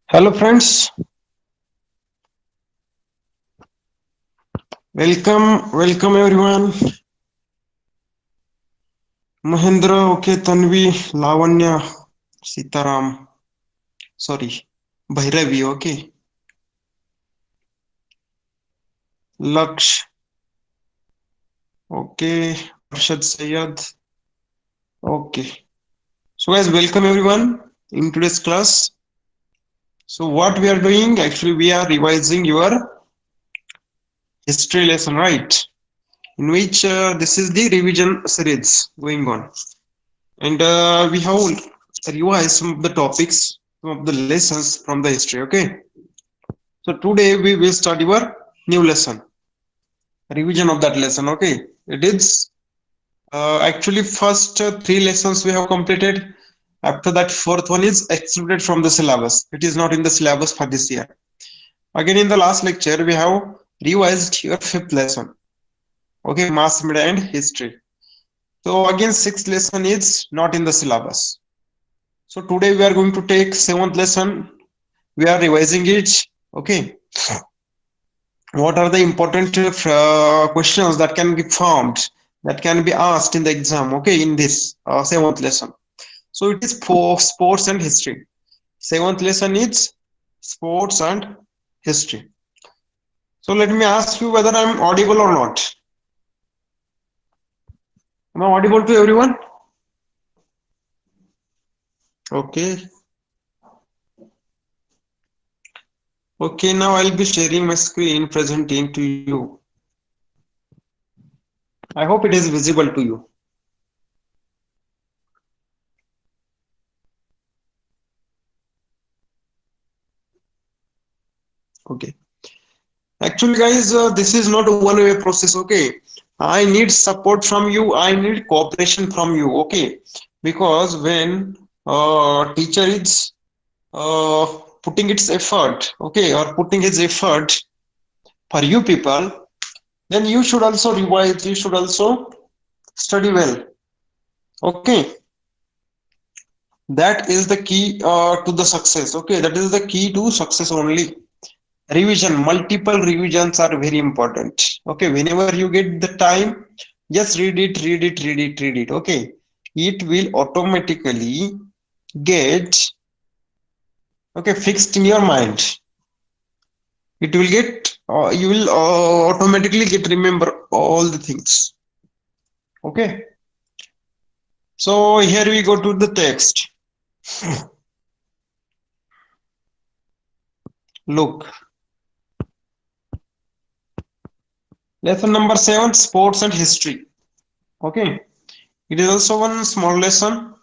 Hello friends, welcome everyone. Mahendra, okay, Tanvi, Lavanya, Sitaram, sorry, Bhairavi, okay, Laksh, okay, Arshad Sayed, okay. So guys, welcome everyone in today's class. So what we are doing, actually we are revising your history lesson, right? In which this is the revision series going on. And we have revised some of the topics, some of the lessons from the history, okay? So today we will start your new lesson, revision of that lesson, okay? It is actually first three lessons we have completed. After that, fourth one is excluded from the syllabus. It is not in the syllabus for this year. Again, in the last lecture, we have revised your fifth lesson, okay? Mass media and history. So again, sixth lesson is not in the syllabus. So today we are going to take seventh lesson. We are revising it, okay? What are the important questions that can be found, that can be asked in the exam, okay, in this seventh lesson. So it is for sports and history. Seventh lesson is sports and history. So let me ask you whether I'm audible or not. Am I audible to everyone? Okay. Okay, now I'll be sharing my screen, presenting to you. I hope it is visible to you. Okay. Actually, guys, this is not a one-way process, okay? I need support from you. I need cooperation from you, okay? Because when teacher is uh, putting its effort, okay, or putting his effort for you people, then you should also revise. You should also study well, okay? That is the key to the success, okay? That is the key to success only. Revision, multiple revisions are very important, okay? Whenever you get the time, just read it, okay? It will automatically get, okay, fixed in your mind. It will get you will automatically get remember all the things, okay? So here we go to the text. Look, lesson number 7, sports and history, okay? It is also one small lesson.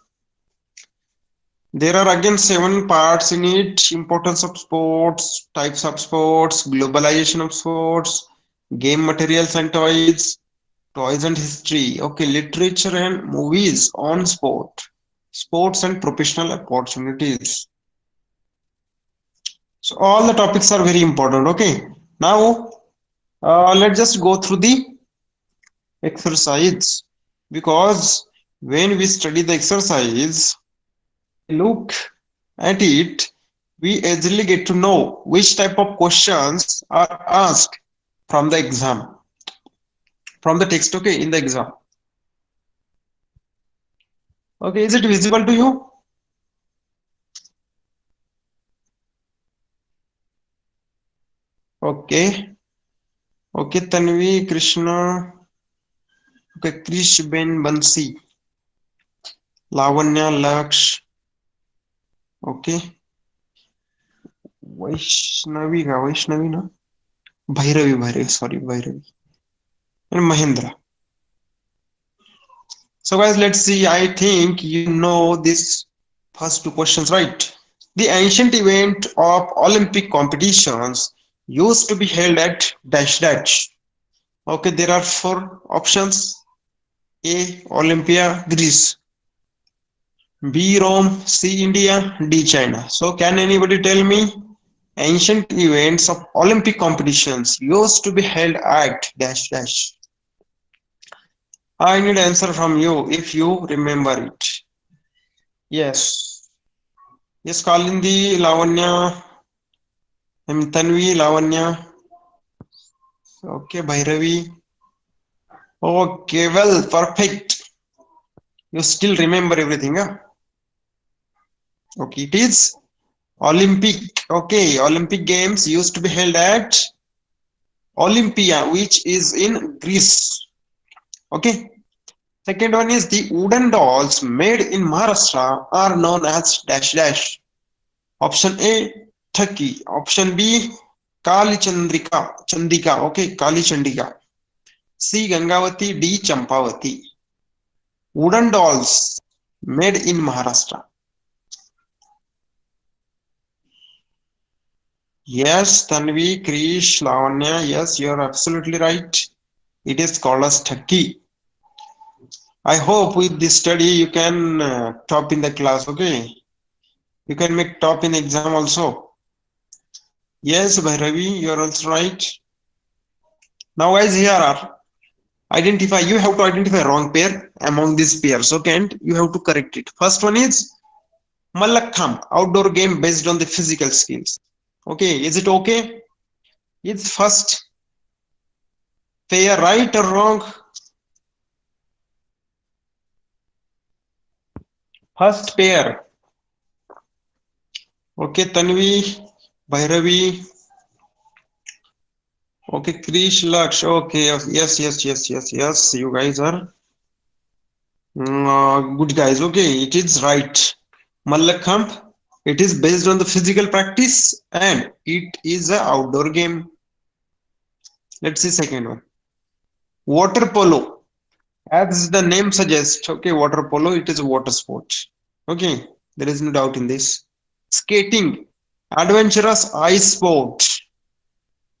There are again 7 parts in it: importance of sports, types of sports, globalization of sports, game materials and toys, toys and history, okay, literature and movies on sport, sports and professional opportunities. So all the topics are very important, okay. Now let's just go through the exercise, because when we study the exercise, look at it, we easily get to know which type of questions are asked from the exam, from the text, okay, in the exam. Okay, is it visible to you? Okay, okay, Tanvi, Krishna, okay, Krish, Ben, Bansi, Lavanya, Laksh, okay, Vaishnavi, no? Bhairavi, sorry, Bhairavi, and Mahendra. So guys, let's see. I think you know this first two questions, right? The ancient event of Olympic competitions used to be held at dash dash. Okay, there are four options. A. Olympia, Greece. B. Rome. C. India. D. China. So can anybody tell me ancient events of Olympic competitions used to be held at dash dash? I need answer from you if you remember it. Yes. Yes, Kalindi, Lavanya. I'm Tanvi, Lavanya. Okay, Bhairavi. Okay, well, perfect. You still remember everything, huh? Okay, it is Olympic. Okay, Olympic Games used to be held at Olympia, which is in Greece. Okay. Second one is the wooden dolls made in Maharashtra are known as dash dash. Option A, Thaki. Option B, Kali Chandika. Okay, Kali Chandika. C, Gangavati. D, Champavati. Wooden dolls made in Maharashtra. Yes, Tanvi, Krish, Lavanya. Yes, you are absolutely right. It is called as Thaki. I hope with this study you can top in the class. Okay, you can make top in exam also. Yes, Bhairavi, you are also right. Now, guys, here are identify. You have to identify wrong pair among these pairs. Okay, and you have to correct it. First one is Mallakham, outdoor game based on the physical skills. Okay, is it okay? Is first pair right or wrong? First pair. Okay, Tanvi, Bhairavi. Okay, Krish, Laksh. Okay, yes. You guys are good guys. Okay, it is right. Mallakhambh. It is based on the physical practice and it is a outdoor game. Let's see second one. Water polo. As the name suggests, okay, water polo, it is a water sport. Okay, there is no doubt in this. Skating. Adventurous ice sport.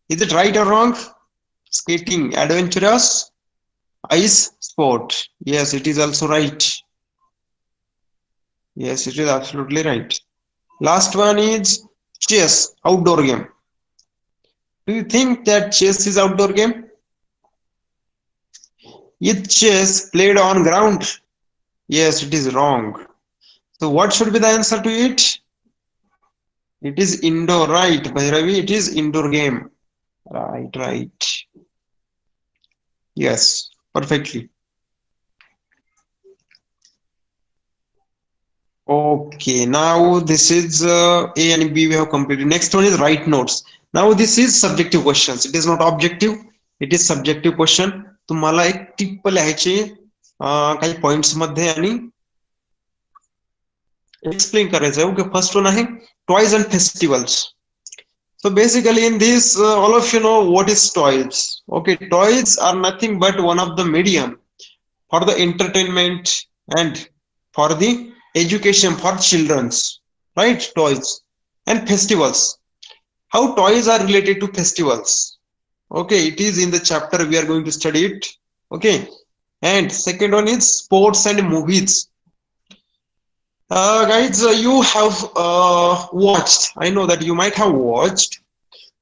Is it right or wrong? Skating. Adventurous ice sport. Yes, it is also right. Yes, it is absolutely right. Last one is chess, outdoor game. Do you think that chess is outdoor game? Is chess played on ground? Yes, it is wrong. So what should be the answer to it? It is indoor, right? Bhairavi, it is indoor game. Right. Yes, perfectly. Okay, now this is A and B we have completed. Next one is write notes. Now this is subjective questions. It is not objective. It is subjective question. तुम्हाला एक tip लिहायचे काही points मध्ये आणि explain करायचं आहे. Okay, first one आहे toys and festivals. So basically in this, all of you know what is toys. Okay, toys are nothing but one of the medium for the entertainment and for the education for children's, right? Toys and festivals. How toys are related to festivals? Okay, it is in the chapter we are going to study it. Okay, and second one is sports and movies. Guys, you have watched, I know that you might have watched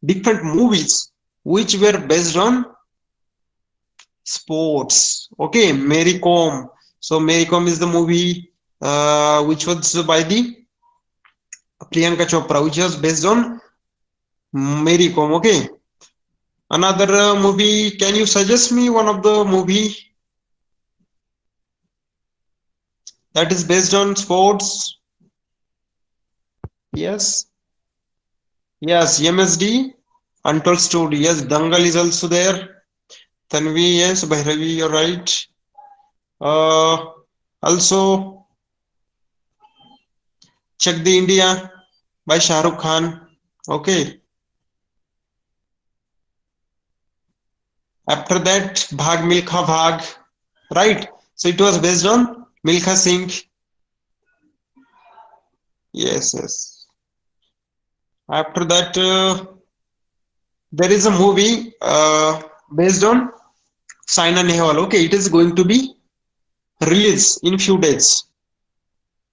different movies which were based on sports. Okay, Mary Com. So Mary Com is the movie which was by the Priyanka Chopra, which was based on Mary Com. Okay, another movie. Can you suggest me one of the movie that is based on sports? Yes, yes, MSD, Untold Story. Yes, Dangal is also there. Tanvi, yes, Bhairavi, you're right. Also, Check the India by Shah Rukh Khan. Okay. After that, Bhag Milkha Bhag. Right. So it was based on Milkha Singh. Yes. After that, there is a movie based on Saina Nehwal. Okay, it is going to be released in few days.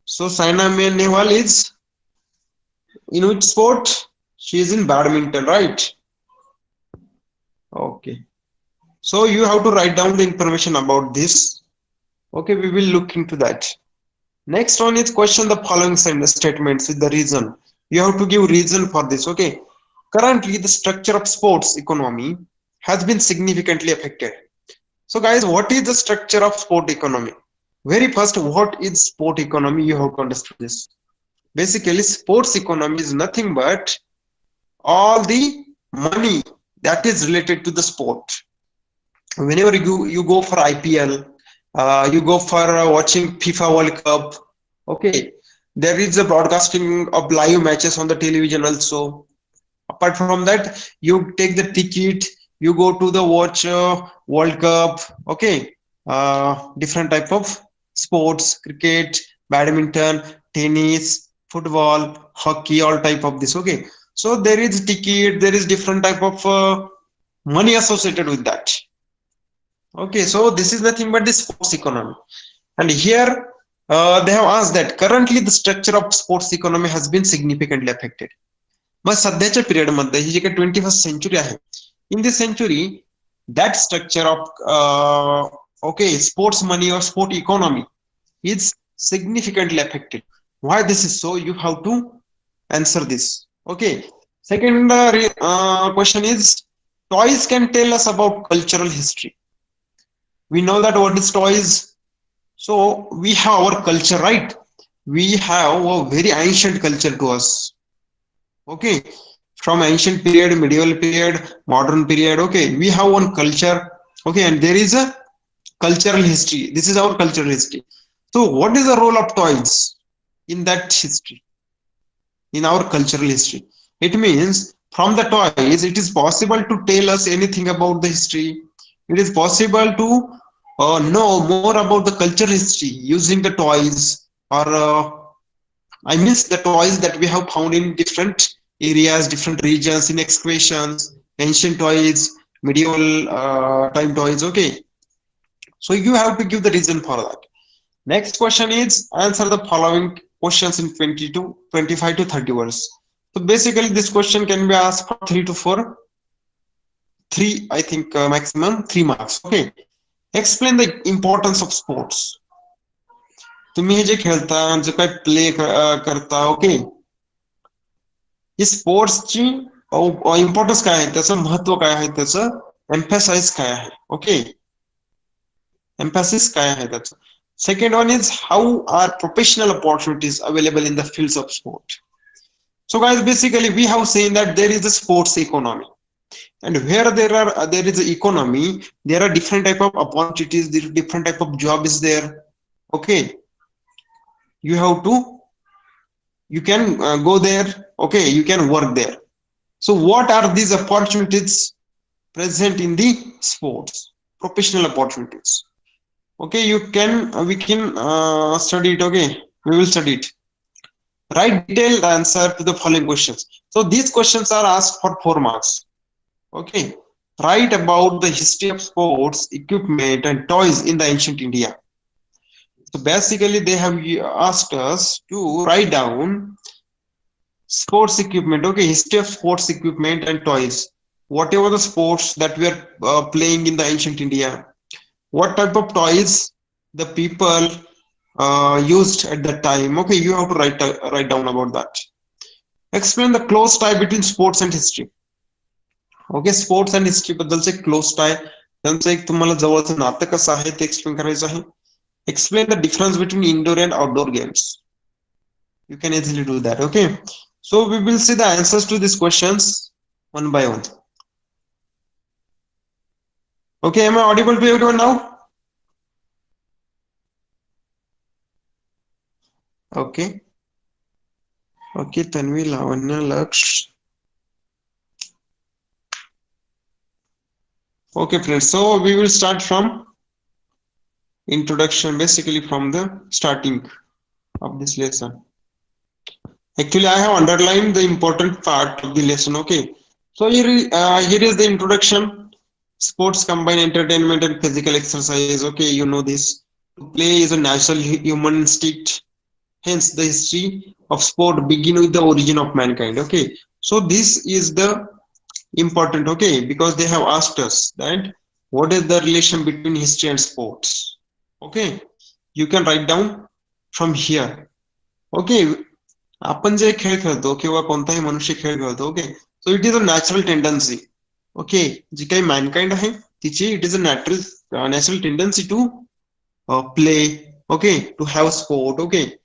So Saina Nehwal is in which sport? She is in badminton, right? Okay. So you have to write down the information about this. Okay, we will look into that. Next one is question the following statements with the reason. You have to give reason for this. Okay. currently the structure of sports economy has been significantly affected. So guys, what is the structure of sport economy? Very first, what is sport economy? You have to understand this. Basically, sports economy is nothing but all the money that is related to the sport. Whenever you go for IPL, you go for watching FIFA World Cup. Okay, there is a broadcasting of live matches on the television also. Apart from that, you take the ticket, you go to the watch World Cup. Okay, different type of sports: cricket, badminton, tennis, football, hockey, all type of this. Okay, so there is ticket, there is different type of money associated with that. Okay, so this is nothing but the sports economy. And here they have asked that currently the structure of sports economy has been significantly affected. मग सध्याच्या period मध्ये ही जी काही 21st century आहे, in this century that structure of okay sports money or sport economy is significantly affected. Why this is so? You have to answer this. Okay. Second question is, toys can tell us about cultural history. We know that what is toys. So we have our culture, right? We have a very ancient culture to us. Okay, from ancient period, medieval period, modern period. Okay, we have one culture. Okay, and there is a cultural history. This is our cultural history. So what is the role of toys in that history, in our cultural history? It means from the toys it is possible to tell us anything about the history. It is possible to know more about the cultural history using the toys, or I means the toys that we have found in different areas, different regions, in excavations, ancient toys, medieval time toys. Okay, so you have to give the reason for that. Next question is, answer the following questions in 25 to 30 words. So basically this question can be asked for 3 to 4, 3 I think maximum 3 marks. Okay, explain the importance of sports. तुम्ही हे जे खेळता, जो काय play करता, okay, ही स्पोर्ट्सची importance काय आहे, त्याचं महत्व काय आहे, त्याचं एम्फॅसाइज काय आहे. ओके, एम्फॅसिस काय आहे त्याचं. Second one is, how are professional opportunities available in the fields of sport? So guys, basically we have seen that there is a sports economy, and where there is an economy, there are different type of opportunities, there different type of job is there. Okay, you have to, you can go there. Okay, you can work there. So what are these opportunities present in the sports? Professional opportunities. Okay, you can we can study it. Okay, we will study it. Write detailed answer to the following questions. So these questions are asked for 4 marks. Okay, write about the history of sports equipment and toys in the ancient India. So basically they have asked us to write down sports equipment. Okay, history of sports equipment and toys, whatever the sports that we are playing in the ancient India, what type of toys the people used at that time. Okay, you have to write down about that. Explain the close tie between sports and history. Okay, sports and history बद्दलचे close tie, त्यांचं एक तुम्हाला जवळचं नातं कसं आहे ते explain करायचं आहे. Explain the difference between indoor and outdoor games. You can easily do that. Okay, so we will see the answers to these questions one by one. Okay, am I audible to everyone now? Okay. Okay, Tanvi, Lavanya, Laksh. Okay, friends. So we will start from introduction, basically from the starting of this lesson. Actually, I have underlined the important part of the lesson. Okay. So here is the introduction. Sports combine entertainment and physical exercise. Okay, you know this. To play is a natural human instinct. Hence, the history of sport begin with the origin of mankind. Okay, so this is the important. Okay, because they have asked us that what is the relation between history and sports. Okay, you can write down from here. Okay, आपण जे खेळ खेळतो किंवा कोणताही मनुष्य खेळ खेळतो, okay, So it is a natural tendency. Okay, जी काही mankind आहे तिची it is a natural tendency to play, okay, to have sport, okay.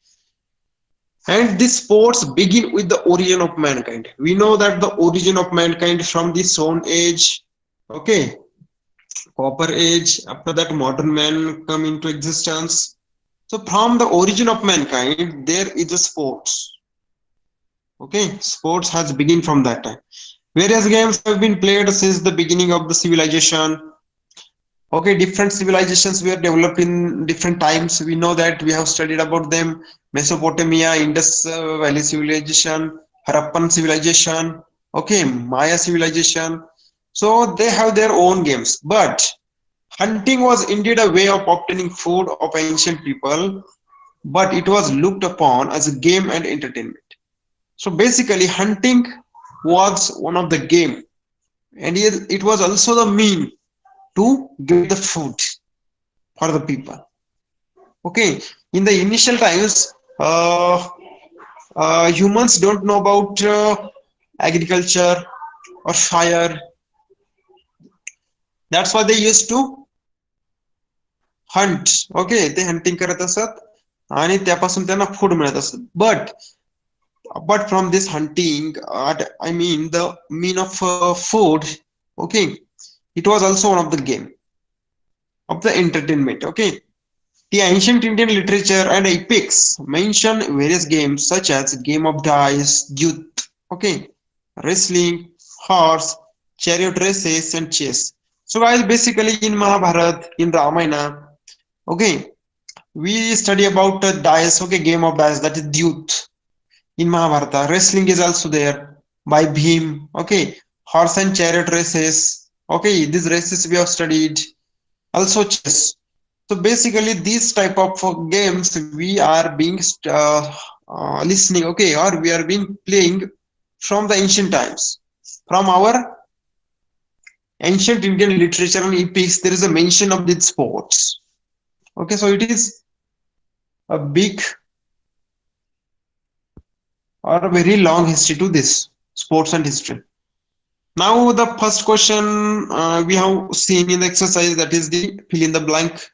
And these sports begin with the origin of mankind. We know that the origin of mankind from the stone age, okay, copper age, after that modern man come into existence. So from the origin of mankind, there is a sports. Okay, sports has begun from that time. Various games have been played since the beginning of the civilization. Okay, different civilizations were developed in different times. We know that we have studied about them. Mesopotamia, Indus Valley civilization, Harappan civilization, okay, Maya civilization. So they have their own games. But hunting was indeed a way of obtaining food of ancient people, but it was looked upon as a game and entertainment. So basically, hunting was one of the game, and it was also the mean to get the food for the people. Okay, in the initial times, humans don't know about agriculture or fire. That's why they used to hunt. Okay, ते hunting करत असत आणि त्यापासून त्यांना food मिळत असत. But apart from this hunting, I mean the mean of food. Okay, it was also one of the game of the entertainment. Okay, the ancient Indian literature and epics mention various games such as game of dice, youth, okay, wrestling, horse, chariot races, and chess. So guys, basically in Mahabharata, in Ramayana, okay, we study about dice, okay, game of dice, that is youth. In Mahabharata, wrestling is also there by Bhim, okay, horse and chariot races, okay, these races we have studied. Also chess. So basically, these type of games we are being listening, okay, or we are being playing from the ancient times. From our ancient Indian literature and epics, there is a mention of these sports. Okay, so it is a big or a very long history to this sports and history. Now, the first question we have seen in the exercise, that is the fill in the blank.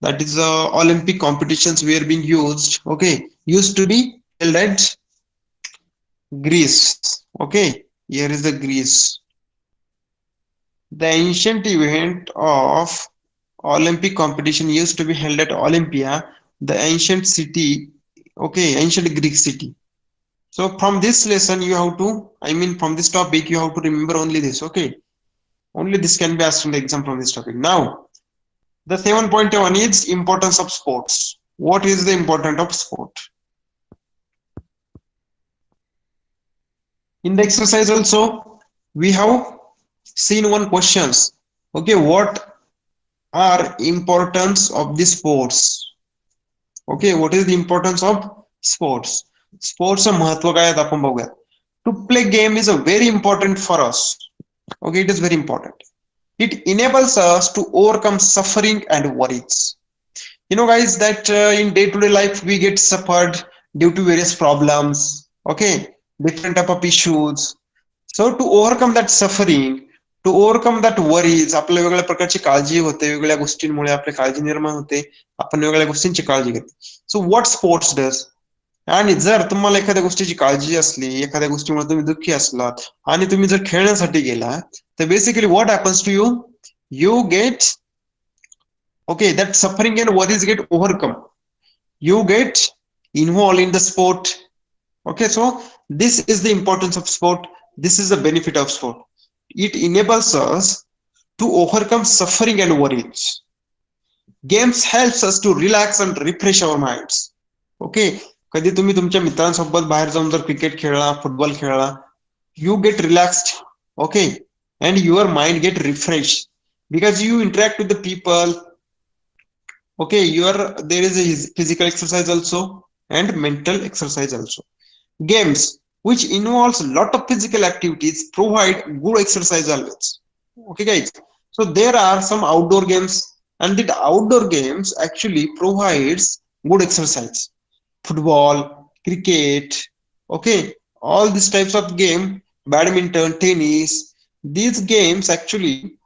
That is Olympic competitions were being used. Okay, used to be held at Greece. Okay, here is the Greece. The ancient event of Olympic competition used to be held at Olympia, the ancient city. Okay, ancient Greek city. So from this lesson, you have to, I mean, from this topic, you have to remember only this. Okay, only this can be asked in the exam from this topic. Now, the 7.1 is importance of sports. What is the importance of sport? In the exercise also, we have seen one questions. Okay, what are importance of the sports? Okay, what is the importance of sports? Sports महत्व काय आहे आपण बघूया. To play game is a very important for us. Okay, it is very important. It enables us to overcome suffering and worries. You know, guys, that in day-to-day life we get suffered due to various problems. Okay, different type of issues. So to overcome that suffering, to overcome that worries, आपल्या वेगवेगळ्या प्रकारची काळजी होते, वेगवेगळ्या गोष्टींमुळे आपली काळजी निर्माण होते, आपण वेगवेगळ्या गोष्टींची काळजी घेतो. So what sports does? आणि जर तुम्हाला एखाद्या गोष्टीची काळजी असली, एखाद्या गोष्टीमुळे तुम्ही दुःखी असलात आणि तुम्ही जर खेळण्यासाठी गेला, तर basically what happens to you? You get, okay, that suffering and worries get overcome. You get involved in the sport. Okay, so this is the importance of sport. This is the benefit of sport. It enables us to overcome suffering and worries. Games helps us to relax and refresh our minds. Okay, कधी तुम्ही तुमच्या मित्रांसोबत बाहेर जाऊन जर cricket खेळला, football खेळला, you get relaxed, okay, and your mind get refreshed because you interact with the people. Okay, there is a physical exercise also and mental exercise also. Games which involves a lot of physical activities provide good exercise always. Okay, guys, so there are some outdoor games, and the outdoor games actually provides good exercise. Football, cricket, okay, all these types of game badminton, tennis. These games actually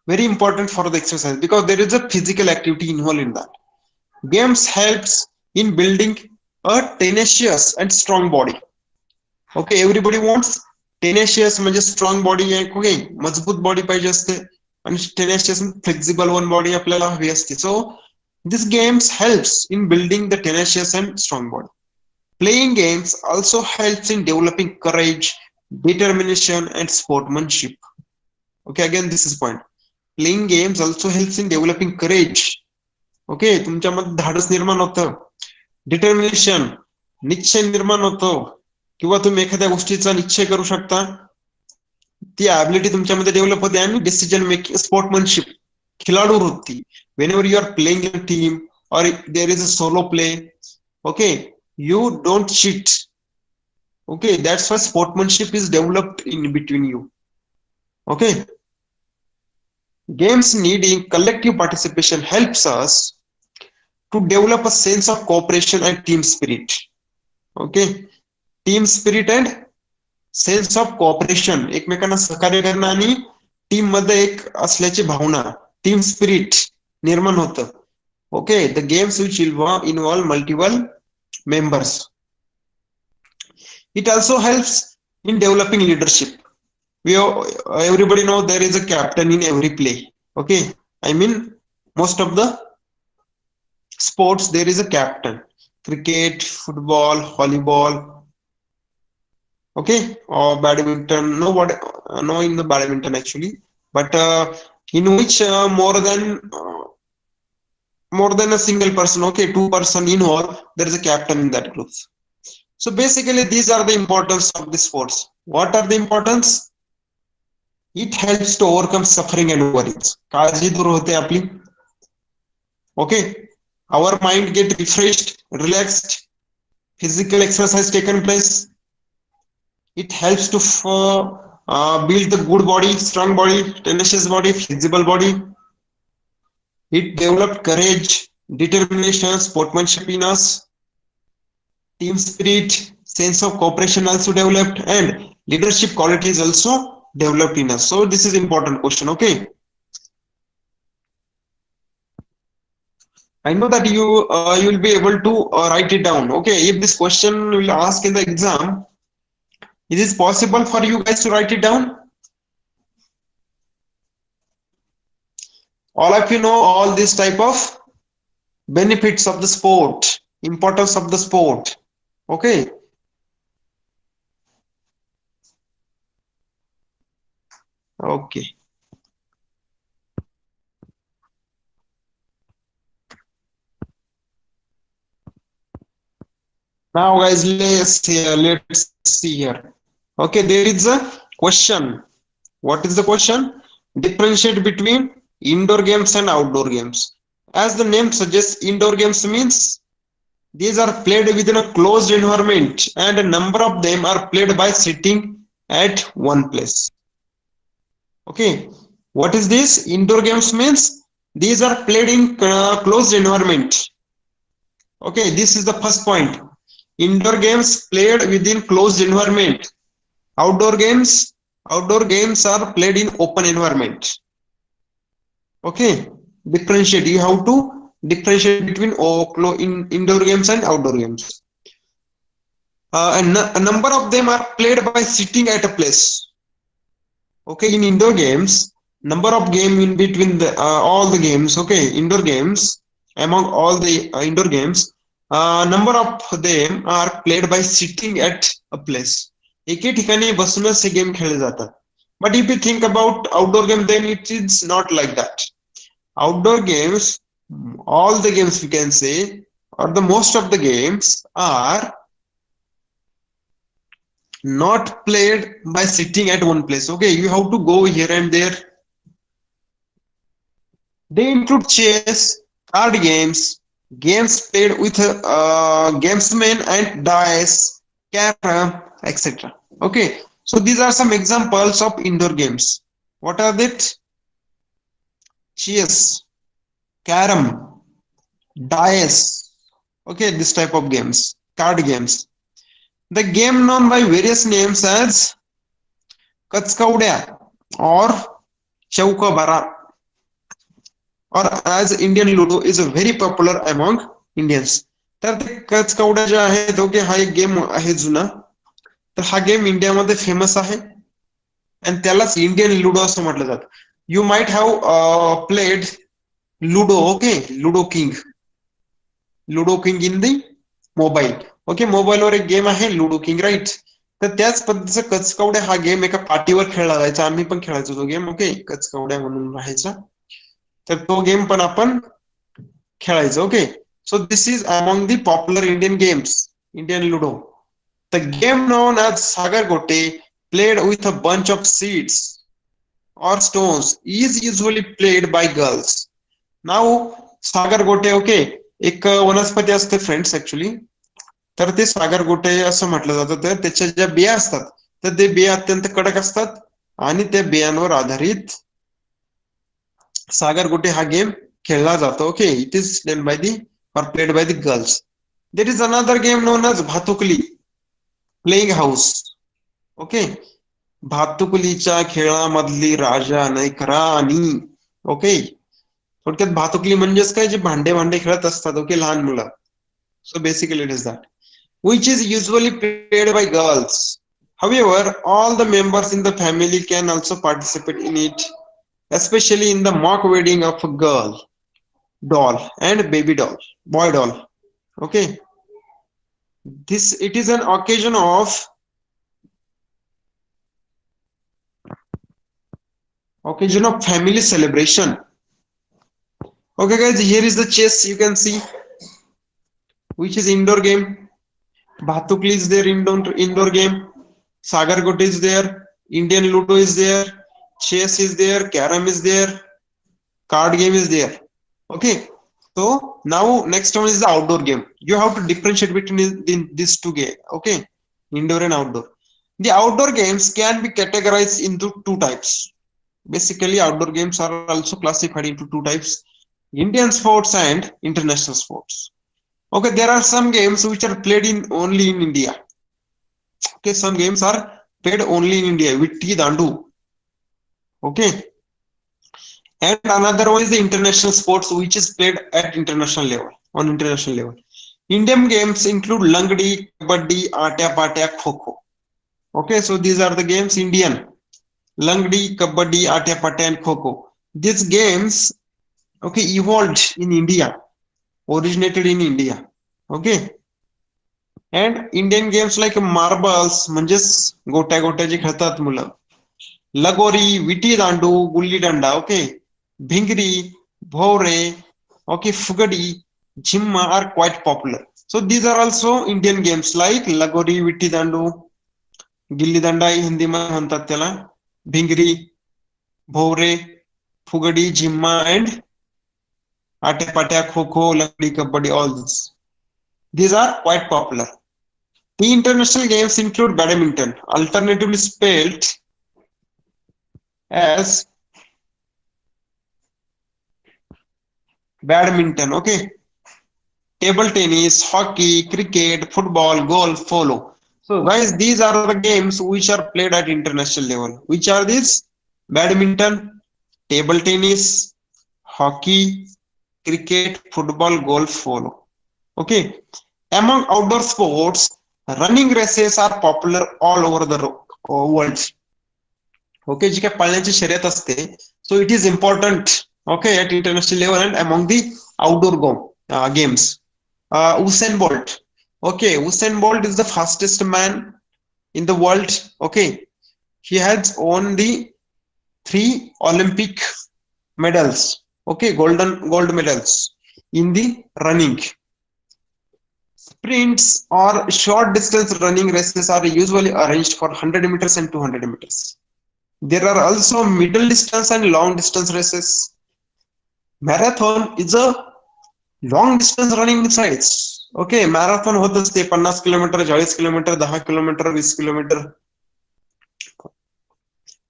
very important for the exercise because there is a physical activity involved in that. Games helps in building a tenacious and strong body. Okay, everybody wants tenacious म्हणजे strong body आहे. Okay, मजबूत body पाहिजे असते आणि tenacious flexible one body आपल्याला हवी असते. So this games helps in building the tenacious and strong body. Playing games also helps in developing courage, determination, and sportsmanship. Okay, again, this is point. Playing games also helps in developing courage. Okay, तुमच्यामध्ये धाडस निर्माण होतं, determination, निश्चय निर्माण होतो, किंवा तुम्ही एखाद्या गोष्टीचा निश्चय करू शकता, ती ॲबिलिटी तुमच्यामध्ये डेव्हलप होते, आणि डिसिजन मेकिंग, स्पोर्ट्समनशिप, खिलाडू वृत्ती. Whenever you are playing in a team or there is a solo play, okay, you don't cheat. Okay, that's why sportsmanship is developed in between you. Okay, games needing collective participation helps us to develop a sense of cooperation and team spirit. Okay, team spirit and sense of cooperation, एकमेकांना सहकार्य करणं आणि team मध्ये एक असल्याची भावना, team spirit निर्माण होतं. Okay, the games which involve multiple members. It also helps in developing leadership. Everybody know there is a captain in every play. Okay, I mean most of the sports there is a captain. Cricket, football, volleyball. Okay, or badminton. No in the badminton actually, but in which more than a single person. Okay, 2 person involved. There is a captain in that group. So basically, these are the importance of the sports. What are the importance? It helps to overcome suffering and worries. काळजी दूर होते आपली. Okay, our mind get refreshed, relaxed. Physical exercise taken place. It helps to build the good body, strong body, tenacious body, flexible body. It developed courage, determination, sportsmanship in us. Team spirit, sense of cooperation also developed, and leadership qualities also developed in us. So this is important question. Okay, I know that you will be able to write it down. Okay, if this question will ask in the exam, is it possible for you guys to write it down? All of you know all this type of benefits of the sport, importance of the sport. Okay, okay. Now guys, let's see here. Okay, there is a question. What is the question? Differentiate between indoor games and outdoor games. As the name suggests, indoor games means these are played within a closed environment, and a number of them are played by sitting at one place. Okay, what is this? Indoor games means these are played in closed environment. Okay, this is the first point. Indoor games played within closed environment. Outdoor games are played in open environment. Okay, differentiate. You have to differentiate between indoor games and outdoor games. A number of them are played by sitting at a place. Okay, in indoor games, number of game in between the all the games. Okay, indoor games, among all the indoor games, number of them are played by sitting at a place. एके ठिकाणी बसूनच हे game खेळले जातात. But if you think about outdoor game, then it is not like that. Outdoor games, all the games we can say, or the most of the games are not played by sitting at one place. Okay, you have to go here and there. They include chess, card games, games played with gamesmen and dice, carom, etc. Okay, so these are some examples of indoor games. What are that? Chess, carom, dice. Okay, this type of games, card games. The game known by various names as कचकवड्या or चौका or as Indian Ludo is very popular among Indians. तर ते कचकवड्या जे आहेत okay हा एक game आहे जुना. तर हा गेम इंडियामध्ये फेमस आहे आणि त्यालाच इंडियन लुडो असं म्हटलं जातं. You might have played ludo okay ludo king in the mobile okay मोबाईलवर एक गेम आहे लुडो किंग राईट. तर त्याच पद्धतीचा कचकवड्या हा गेम एका पार्टीवर खेळला जायचा. आम्ही पण खेळायचो तो गेम ओके कचकवड्या म्हणून राहायचा. तर तो गेम पण आपण खेळायचो okay. So this is among the popular Indian games, Indian Ludo. The game known as Sagar Gote, played with a bunch of seeds or stones, is usually played by girls. Now, Sagar Gote, okay, एक वनस्पती असते friends actually. तर ते सागर गोटे असं म्हटलं जातं. तर त्याच्या ज्या बिया असतात तर ते बिया अत्यंत कडक असतात आणि त्या बियांवर आधारित सागर गोटे हा गेम खेळला जातो okay. It is played by the or played by the girls. There is another game known as Bhatkuli playing house. Okay भातुकलीच्या खेळामधली राजा नाही राणी ओके. थोडक्यात भातुकली म्हणजेच काय जे भांडे खेळत असतात ओके लहान मुलं. So basically it is that which is usually played by girls. However, all the members in the family can also participate in it, especially in the mock wedding of a girl doll and baby doll, boy doll. Okay, this it is an occasion of family celebration. Okay, guys, here is the chess. You can see which is indoor game. Bhatukli is there, indoor game. Sagar Gote is there. Indian Ludo is there. Chess is there. Carom is there. Card game is there. Okay. So now next one is the outdoor game. You have to differentiate between these two games. Okay, indoor and outdoor. The outdoor games can be categorized into two types. Basically, outdoor games are also classified into two types: Indian sports and international sports. Okay, there are some games which are played only in India. Okay, some games are played only in India. Vitti Dandu. Okay. And another one is the international sports, which is played at international level, on international level. Indian games include Langdi, Kabaddi, Atya Patya, Kho. Okay, so these are the games Indian. Langdi, Kabaddi, Atya Patya, and Kho. These games, okay, evolved in India, originated in India. Okay. And Indian games like marbles, म्हणजेच गोट्या गोट्याची खेळतात मुलं. लगोरी, witty दांडू, gulli danda, okay. Bhingri, Bhore, okay, Fugadi, Jimma are quite popular. So these are also Indian games like Lagori, Vitti Dandu, Gilli Danda Hindi mein म्हणतात त्याला, Bhingri, Bhore, Fugadi, Jimma and Ate Patya, Kho Kho, Lagdi, Kabaddi, all these. These are quite popular. The international games include badminton, alternatively spelled as badminton, okay. Table tennis, hockey, cricket, football, golf, polo. So guys, these are the games which are played at international level. Which are these? Badminton, table tennis, hockey, cricket, football, golf, polo. Okay. Among outdoor sports, running races are popular all over the world. Okay, जी काय पळण्याची शर्यत असते. So it is important, okay, at international level and among the outdoor games. Usain Bolt. Okay, Usain Bolt is the fastest man in the world. Okay, he has won the 3 Olympic medals. Okay, gold medals in the running. Sprints or short distance running races are usually arranged for 100 meters and 200 meters. There are also middle distance and long distance races. Marathon is a long distance running besides. Okay, marathon होत असते 50 kilometre, 40 kilometre, 10 kilometre, 20 kilometre.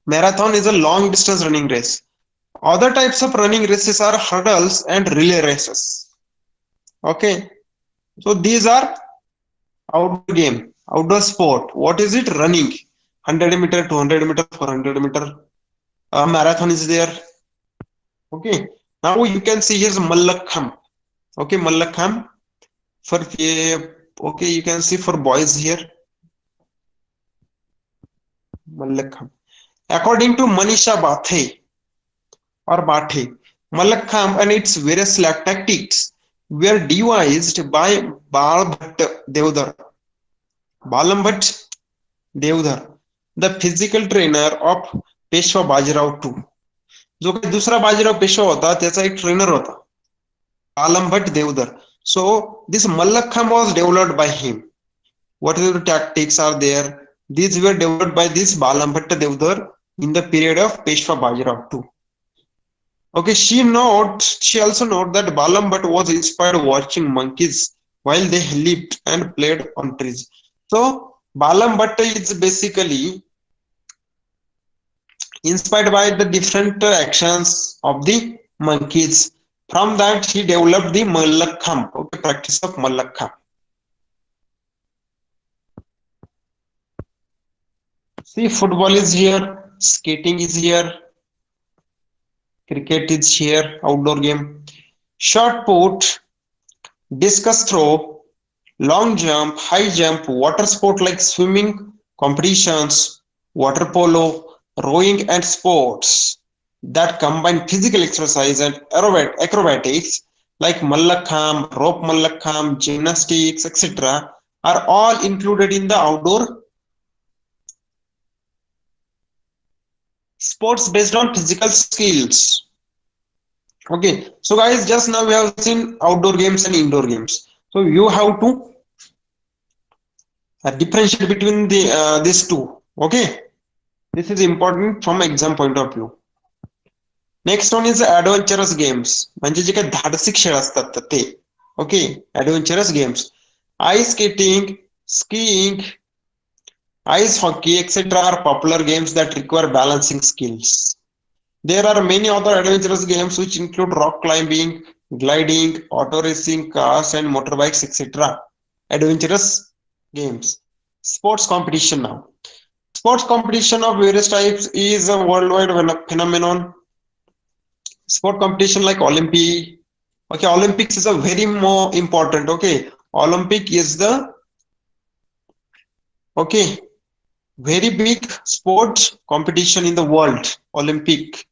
Marathon is a long distance running race. Other types of running races are hurdles and relay races. Okay, so these are outdoor game, outdoor sport. What is it? Running. 100 meter, 200 meter, 400 meter. Marathon is there. Okay. Now you can see here's Mallakham. Okay, Mallakham for okay, you can see for boys here Mallakham. According to Manisha Bathe, Mallakham and its various tactics were devised by Balambhat Devdar, the physical trainer of Peshwa Bajirao II. जो काही दुसरा बाजीराव पेशवा होता त्याचा एक trainer होता Balambhat Devdar. So this Mallakham was developed by him. Whatever tactics are there, these were developed by this Balambhat Devdar in the period of Peshwa Bajirao II. Okay, she also noted that Balambhat was inspired watching monkeys while they leaped and played on trees. So Balambhat is basically inspired by the different actions of the monkeys. From that, he developed the Mallakham, okay, practice of Mallakham. See, football is here, skating is here, cricket is here, outdoor game. Shot put, discus throw, long jump, high jump, water sport like swimming, competitions, water polo, rowing and sports that combine physical exercise and acrobatics like Mallakham, rope Mallakham, gymnastics, etc. are all included in the outdoor sports based on physical skills. Okay, so guys, just now we have seen outdoor games and indoor games. So you have to differentiate between these two. Okay, this is important from exam point of view. Next one is adventurous games. म्हणजे जे काही धाडसी खेळ असतात ते. Okay, adventurous games. Ice skating, skiing, ice hockey, etc. are popular games that require balancing skills. There are many other adventurous games which include rock climbing, gliding, auto racing, cars and motorbikes, etc. Adventurous games. Sports competition now. Sports competition of various types is a worldwide phenomenon. Sport competition like Olympic. Okay, Olympics is a very more important. Okay, Olympic is the very big sport competition in the world. Olympic.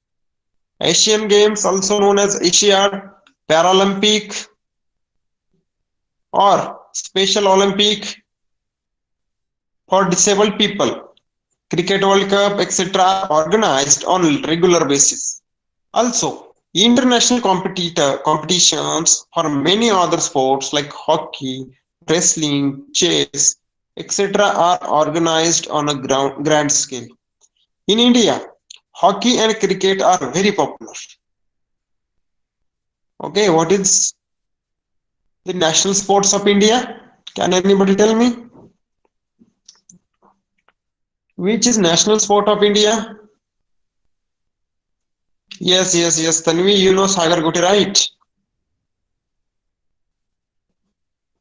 Asian Games, also known as Asiad, Paralympic or Special Olympic for disabled people, Cricket World Cup, etc. organized on regular basis. Also, international competitions for many other sports like hockey, wrestling, chess, etc. are organized on a grand scale. In India, hockey and cricket are very popular. Okay, what is the national sports of India? Can anybody tell me? Which is national sport of India? Yes. Tanvi, you know Sagar Gote, right?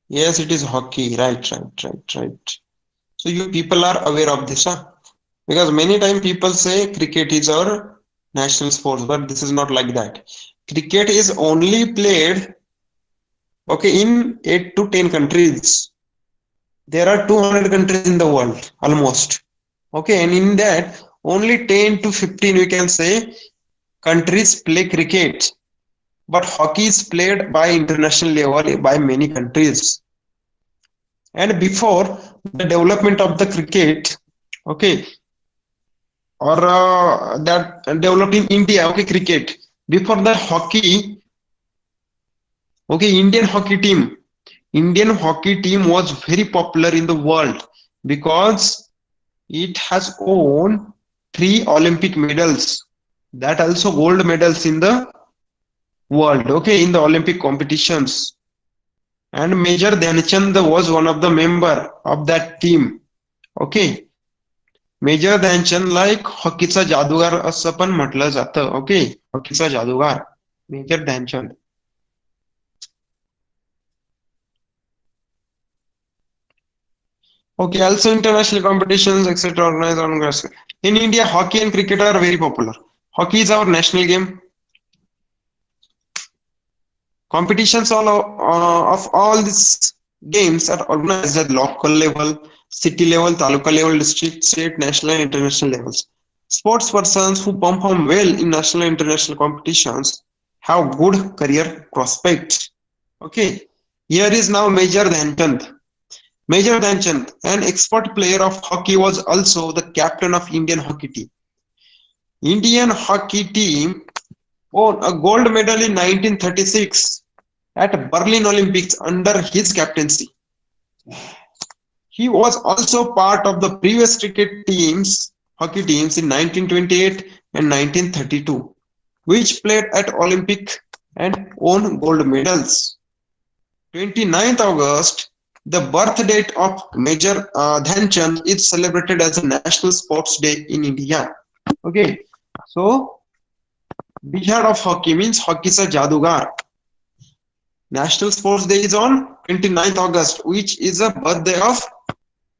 Yes, it is hockey. Right. So you people are aware of this, huh? Because many times people say cricket is our national sport, but this is not like that. Cricket is only played, okay, in 8 to 10 countries. There are 200 countries in the world, almost. Okay, and in that, only 10 to 15, we can say, countries play cricket. But hockey is played by international level by many countries. And before the development of the cricket, okay, or that developed in India, okay, cricket. Before the hockey, okay, Indian hockey team was very popular in the world because it has won 3 Olympic medals. That also gold medals in the world, okay, in the Olympic competitions. And Major Dhyanchand was one of the member of that team. Okay. Major Dhyanchand like हॉकीचा जादूगार असं पण म्हटलं जातं. Okay, हॉकीचा जादूगार major Dhyanchand. Okay, also international competitions, etc. organized on grass. In India, hockey and cricket are very popular. Hockey is our national game. Competitions of all these games are organized at local level, city level, taluka level, district, state, national, and international levels. Sports persons who perform well in national and international competitions have good career prospects. Okay, here is now Major Dhyanchand. Major Dhyanchand, an expert player of hockey, was also the captain of Indian hockey team. Indian hockey team won a gold medal in 1936 at Berlin Olympics under his captaincy. He was also part of the previous hockey teams in 1928 and 1932, which played at Olympic and won gold medals. 29th August, the birth date of Major Dhyanchand is celebrated as a National Sports Day in India. Okay, so Bihar of hockey means hockey sa jadugar. National Sports Day is on 29th August, which is the birthday of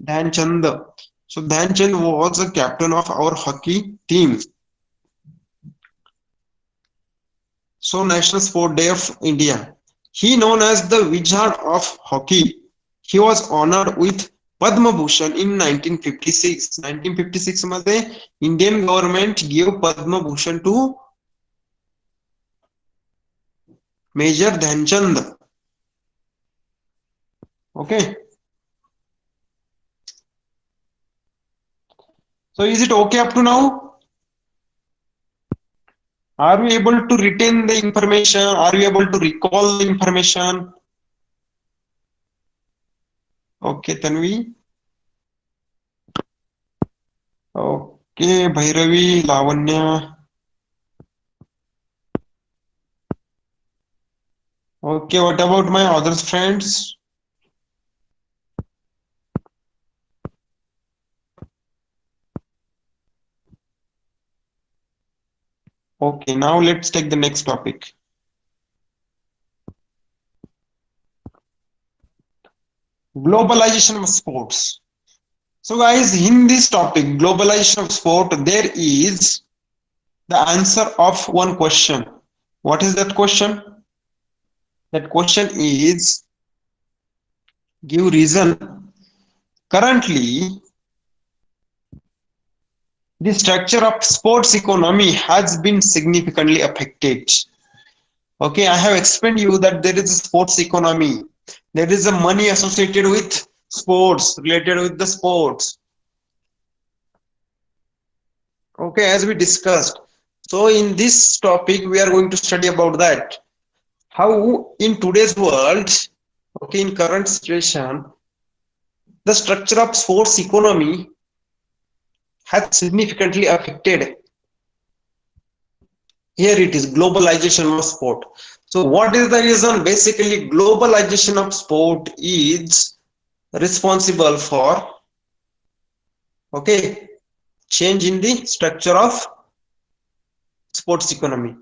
Dhyanchand. So Dhyanchand was the captain of our hockey team. So National Sport Day of India. He known as the Wizard of Hockey. He was honored with Padma Bhushan in 1956. 1956 मध्ये Indian government gave Padma Bhushan to Major Dhyanchand. Okay. So is it okay up to now? Are we able to retain the information? Are we able to recall the information? Okay, Tanvi. Okay, Bhairavi, Lavanya. Okay, what about my other friends? Okay, now let's take the next topic. Globalization of sports. So guys, in this topic, globalization of sport, there is the answer of one question. What is that question? That question is, give reason. Currently, the structure of sports economy has been significantly affected. Okay, I have explained you that there is a sports economy. There is a money associated with sports, related with the sports. Okay, as we discussed. So in this topic, we are going to study about that. How in today's world, okay, in current situation, the structure of sports economy has significantly affected. Here it is, globalization of sport. So what is the reason? Basically, globalization of sport is responsible for, okay, change in the structure of sports economy.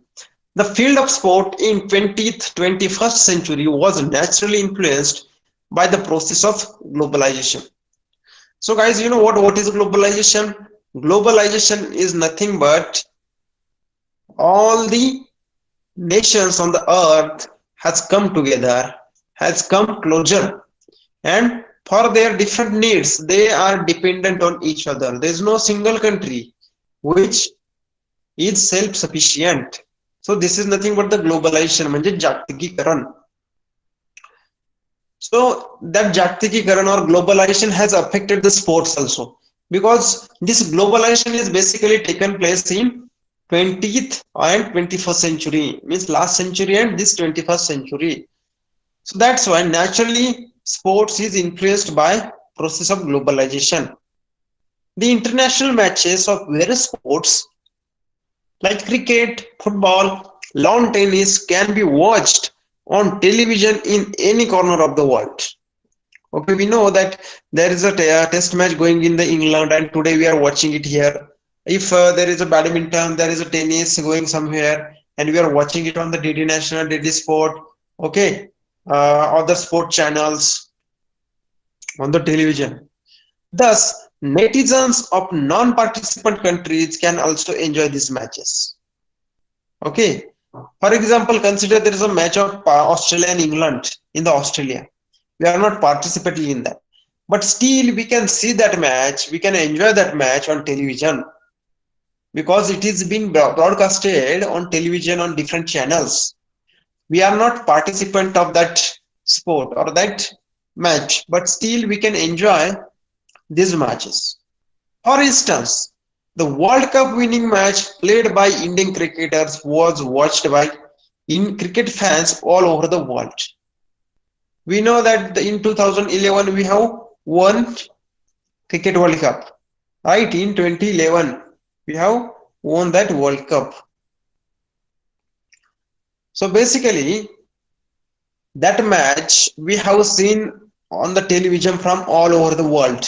The field of sport in 20th, 21st century was naturally influenced by the process of globalization. So guys, you know what is globalization? Globalization is nothing but all the nations on the earth has come together, has come closer, and for their different needs, they are dependent on each other. There is no single country which is self-sufficient. So this is nothing but the globalization, म्हणजे जागतिकीकरण. So that जागतिकीकरण or globalization has affected the sports also, because this globalization is basically taken place in 20th and 21st century, means last century and this 21st century. So that's why naturally sports is influenced by process of globalization. The international matches of various sports like cricket, football, lawn tennis can be watched on television in any corner of the world. Okay, we know that there is a test match going in the England, and today we are watching it here. If there is a badminton, there is a tennis going somewhere, and we are watching it on the DD National, DD Sport, okay, other sport channels on the television. Thus netizens of non-participant countries can also enjoy these matches. Okay, for example, consider there is a match of Australia and England in the Australia. We are not participating in that, but still we can see that match, we can enjoy that match on television because it is being broadcasted on television on different channels. We are not participant of that sport or that match, but still we can enjoy these matches. For instance, the World Cup winning match played by Indian cricketers was watched by in cricket fans all over the world. We know that in 2011 we have won Cricket World Cup. Right, in 2011 we have won that World Cup. So basically that match we have seen on the television from all over the world.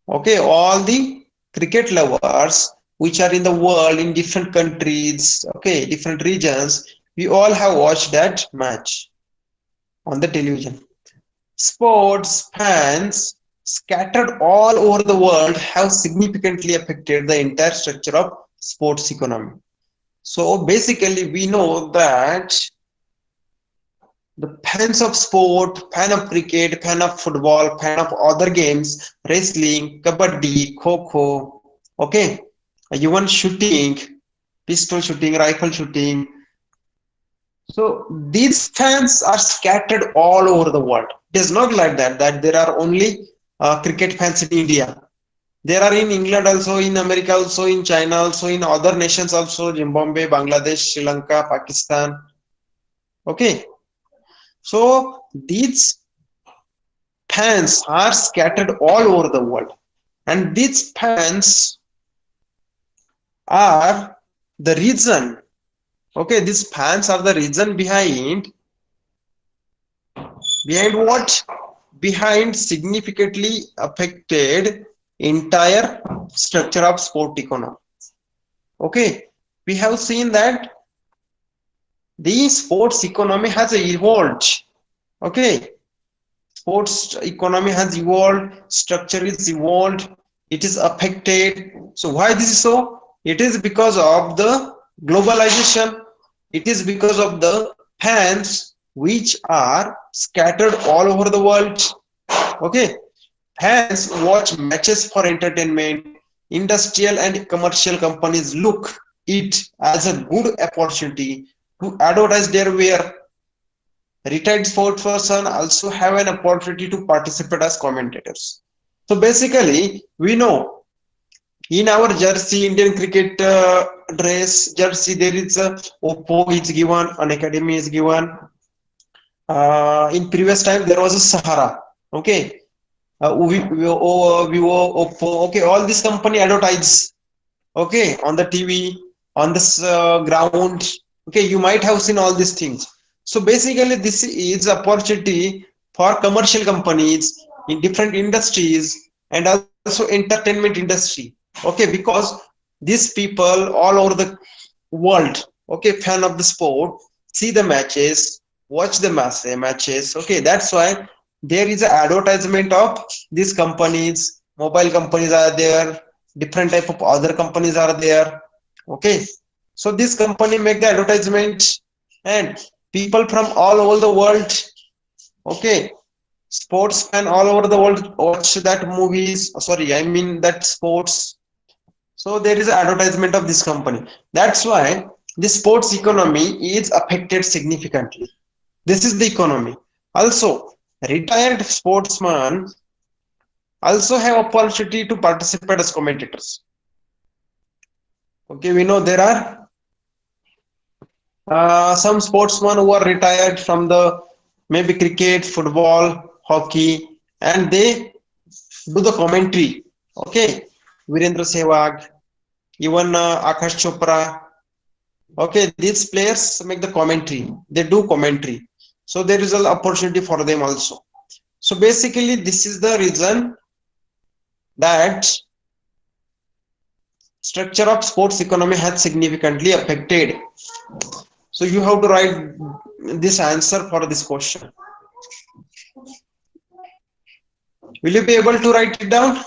Okay, all the cricket lovers which are in the world in different countries, okay, different regions, we all have watched that match on the television. Sports fans scattered all over the world have significantly affected the entire structure of sports economy. So basically we know that the fans of sport, fan of cricket, fan of football, fan of other games, wrestling, kabaddi, kho, okay, even shooting, pistol shooting, rifle shooting. So these fans are scattered all over the world. It is not like that there are only cricket fans in India. There are in England also, in America also, in China also, in other nations also, Zimbabwe, Bangladesh, Sri Lanka, Pakistan. Okay. So these fans are scattered all over the world, and these fans are the reason. Okay, these fans are the reason behind what? Behind significantly affected entire structure of sport economy. Okay, we have seen that the sports economy has evolved. Okay, sports economy has evolved, structure is evolved, it is affected. So why this is so? It is because of the globalization. It is because of the fans which are scattered all over the world. Okay, fans watch matches for entertainment. Industrial and commercial companies look it as a good opportunity to advertise their wear. Retired sports person also have an opportunity to participate as commentators. So basically, we know in our jersey, Indian cricket dress jersey, there is a Oppo is given, an academy is given. In previous time, there was a Sahara. Okay, Vivo, Oppo. Okay, all this company advertise. Okay, on the TV, on this ground. Okay, you might have seen all these things. So basically this is opportunity for commercial companies in different industries and also entertainment industry. Okay, because these people all over the world, okay, fan of the sport, see the matches, watch the matches. Okay, that's why there is an advertisement of these companies. Mobile companies are there, different type of other companies are there. Okay, so this company make the advertisement, and people from all over the world, okay, sports fan all over the world watch that movies, sorry, I mean that sports. So there is an advertisement of this company. That's why the sports economy is affected significantly. This is the economy. Also, retired sportsmen also have opportunity to participate as commentators. Okay, we know there are some sportsmen who are retired from the maybe cricket, football, hockey, and they do the commentary. Okay, Virendra Sehwag, even Akash Chopra. Okay, these players make the commentary. They do commentary. So there is an opportunity for them also. So basically, this is the reason that structure of sports economy has significantly affected. So you have to write this answer for this question. Will you be able to write it down?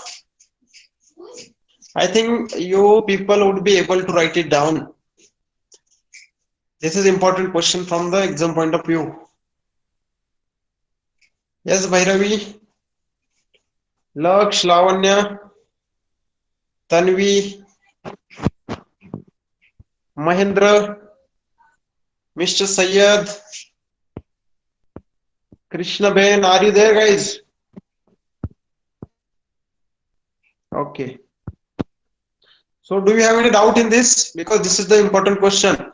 I think you people would be able to write it down. This is important question from the exam point of view. Yes, Bhairavi, Laksh, Lavanya, Tanvi, Mahendra, Mr. Sayyad, Krishna Ben, are you there, guys? Okay. So, do you have any doubt in this? Because this is the important question.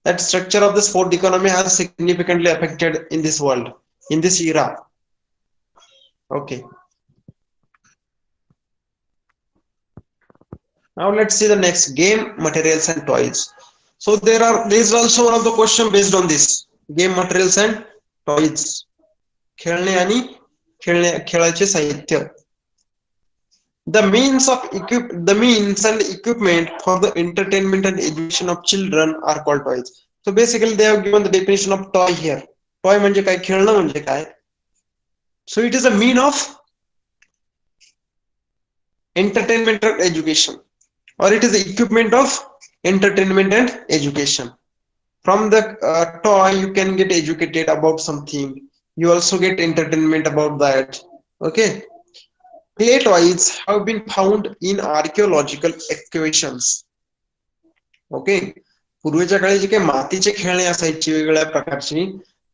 That structure of this fourth economy has significantly affected in this world, in this era. Okay. Now let's see the next game, materials and toys. So there is also one of the question based on this game materials and toys. खेळणे आणि खेळाचे साहित्य. The means and equipment for the entertainment and education of children are called toys. So basically they have given the definition of toy here. Toy म्हणजे काय, खेळणं म्हणजे काय. So it is a mean of entertainment and education, or it is the equipment of entertainment and education. From the toy you can get educated about something, you also get entertainment about that. Okay. Clay toys have been found in archaeological excavations. Okay. पूर्वीच्या काळी जे काही मातीचे खेळणे असायची वेगवेगळ्या प्रकारची,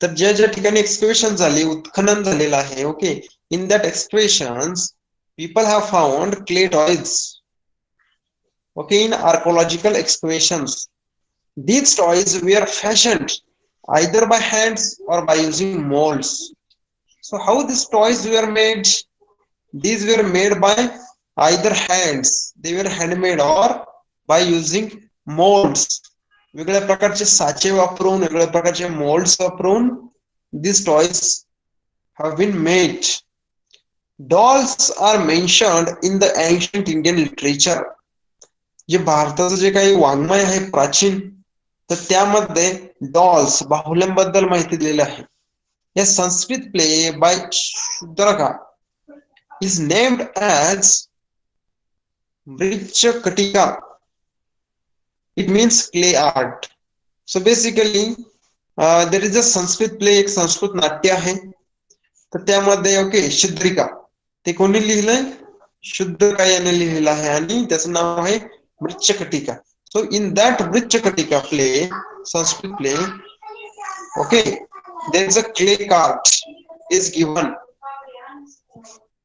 तर ज्या ज्या ठिकाणी एक्सकवेशन झाले, उत्खनन झालेलं आहे, okay, in that excavations people have found clay toys, okay, in archaeological excavations. These toys were fashioned either by hands or by using molds. So how these toys were made? These were made by either hands, they were handmade, or by using molds. वेगळ्या प्रकारचे साचे वापरून, वेगळ्या प्रकारचे molds वापरून these toys have been made. Dolls are mentioned in the ancient Indian literature. जे भारताचं जे काही वाङ्मय आहे प्राचीन, तर त्यामध्ये डॉल्स, बाहुल्यांबद्दल माहिती दिलेली आहे. A Sanskrit play by Shudraka is named as Vrichakatika. It means clay art. So basically there is a Sanskrit play, एक संस्कृत नाट्य आहे, तर त्यामध्ये ओके शुद्रिका, ते कोणी लिहिलंय, शुद्रका याने लिहिलेलं आहे आणि त्याचं नाव आहे वृक्षकटिका. सो इन दॅट वृक्षकटिका play, Sanskrit play, okay, there is a clay cart is given.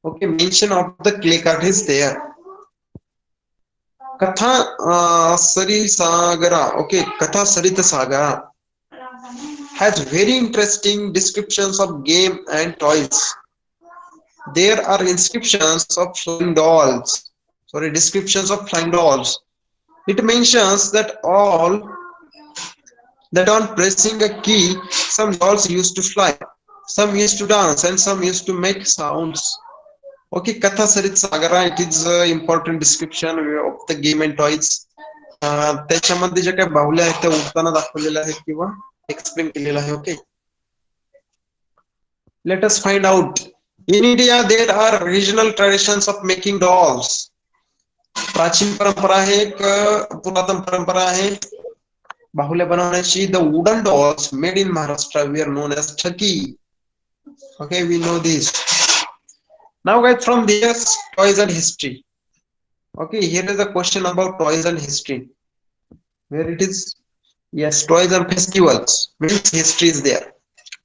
Okay, mention of the clay cart is there. Katha Sarisagara, okay, Katha Sarita Sagara has very interesting descriptions of game and toys. There are inscriptions of flying dolls. Sorry, descriptions of flying dolls. It mentions that on pressing a key, some dolls used to fly, some used to dance, and some used to make sounds. Okay, Katha Sarit Sagara, it is an important description of the game and toys. त्याच्यामध्ये जे काही बाहुल्या आहेत त्या उडताना दाखवलेल्या आहेत किंवा explain केलेलं आहे. Okay, let us find out. In India there are regional traditions of making dolls. प्राचीन परंपरा आहे, एक पुरातन परंपरा आहे बाहुल्या बनवण्याची. The wooden dolls made in Maharashtra were known as Chaki. Okay, we know this. Now guys, from this toys and history. Okay, here is a question about toys and history. Where it is? Yes, toys and festivals. Means history is there.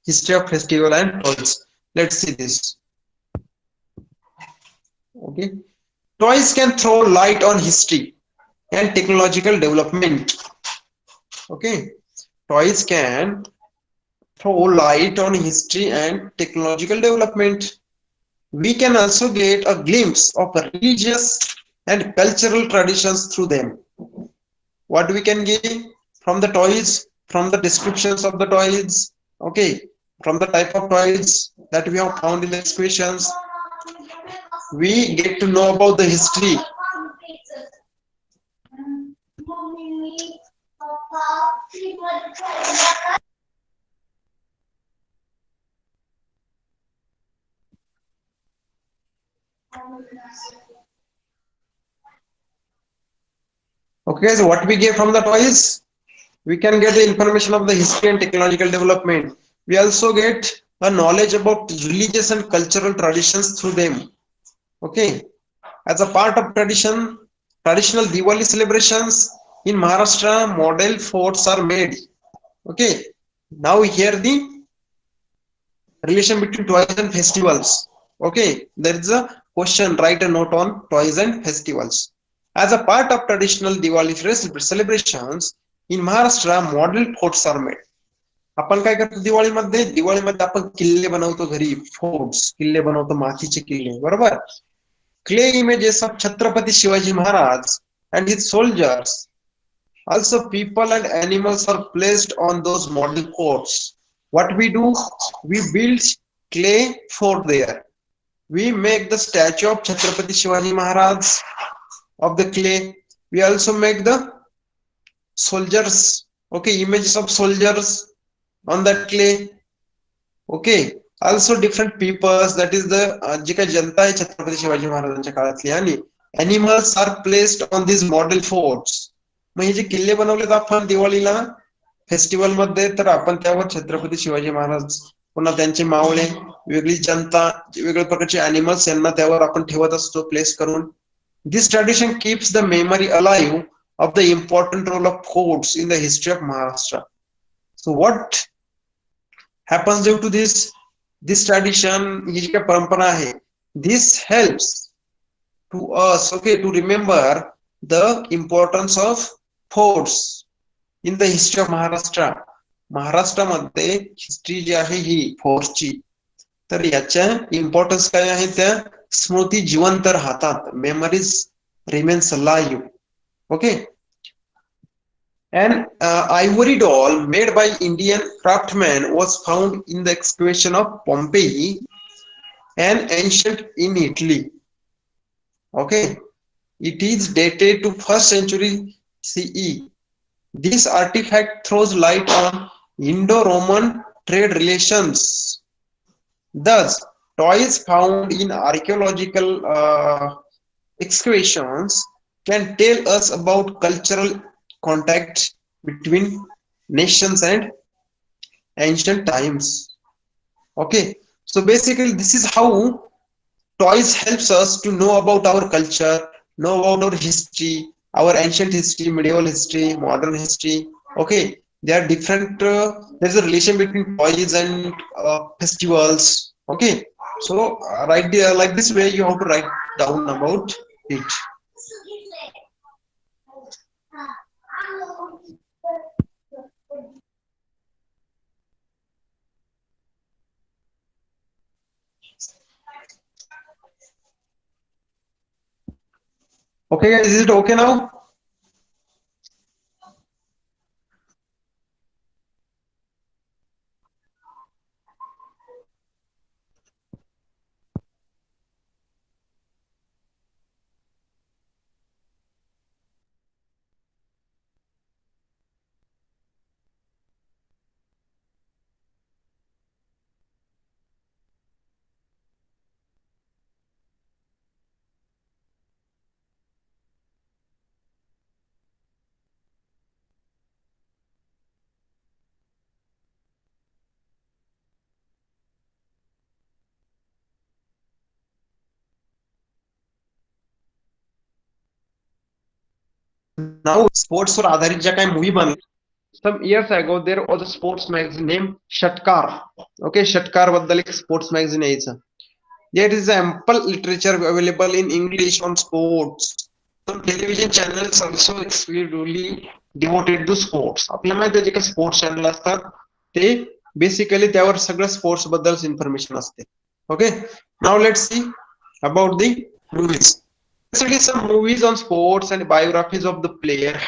History of festival and toys. Let's see this. Okay, toys can throw light on history and technological development. Okay, toys can throw light on history and technological development. We can also get a glimpse of religious and cultural traditions through them. What we can get from the toys, from the descriptions of the toys, okay, from the type of toys that we have found in the excavations, we get to know about the history. Okay, so what we get from the toys? We can get the information of the history and technological development. We also get a knowledge about religious and cultural traditions through them. Okay, as a part of traditional Diwali celebrations in Maharashtra, model forts are made. Okay, now here the relation between toys and festivals. Okay, there is a question. Write a note on toys and festivals. As a part of traditional Diwali celebrations in Maharashtra, model forts are made. आपण काय करतो दिवाळीमध्ये आपण किल्ले बनवतो घरी forts किल्ले बनवतो मातीचे किल्ले बरोबर clay images of Chhatrapati Shivaji Maharaj and his soldiers. Also, people and animals are placed on those model forts. What we do, we build clay fort there. We make the statue of Chhatrapati Shivaji Maharaj of the clay. We also make the soldiers, okay, images of soldiers on that clay. Okay. Also different peoples, that is the जी काही जनता आहे छत्रपती शिवाजी महाराजांच्या काळातली आणि animals are placed on these model forts. मग हे जे किल्ले बनवलेत आपण दिवाळीला festival मध्ये तर आपण त्यावर छत्रपती शिवाजी महाराज पुन्हा त्यांचे मावळे वेगळी जनता वेगवेगळ्या प्रकारचे अॅनिमल्स यांना त्यावर आपण ठेवत असतो प्लेस करून. This tradition keeps the memory alive of the important role of forts in the history of Maharashtra. So what happens due to this tradition ही जी काही परंपरा आहे this helps to us okay to remember the importance of forts in the history of Maharashtra. महाराष्ट्रामध्ये history जी आहे ही फोर्सची तर याच्या importance काय आहे त्या स्मृती जिवंत राहतात memories remains live okay. An ivory doll made by Indian craftsmen was found in the excavation of Pompeii, an ancient in Italy. Okay, it is dated to 1st century CE. This artifact throws light on Indo-Roman trade relations. Thus, toys found in archaeological excavations can tell us about cultural contact between nations and ancient times. Okay, so basically this is how toys helps us to know about our culture, know about our history, our ancient history, medieval history, modern history. Okay, there are different. There's a relation between toys and festivals. Okay, so right there, like this way, you have to write down about it. Okay, guys, is it okay now? Now, sports वर आधारित ज्या काही movie बनल्या some years ago there was a sports magazine named Shatkar. Okay, Shatkar बद्दल एक sports magazine यायचं. There is ample literature available in English on sports. Some television channels also exclusively devoted to sports. आपल्याला माहिती आहे जे काही sports channel असतात ते basically त्यावर सगळं स्पोर्ट्स बद्दल इन्फॉर्मेशन असते. Okay, now let's see about the movies. Study some movies on sports and biographies of the player.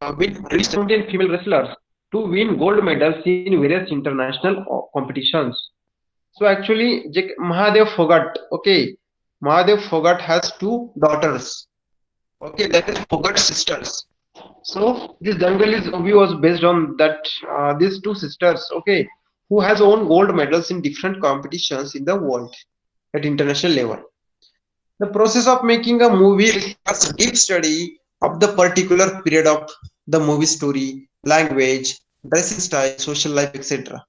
released around 10 female wrestlers to win gold medals in various international competitions. So actually, Mahadev Phogat, okay, Mahadev Phogat has two daughters. Okay, that is Phogat sisters. So this Dangal is movie was based on that these two sisters, okay, who has won gold medals in different competitions in the world at international level. The process of making a movie requires deep study of the particular period of the movie story, language, dressing style, social life, etc.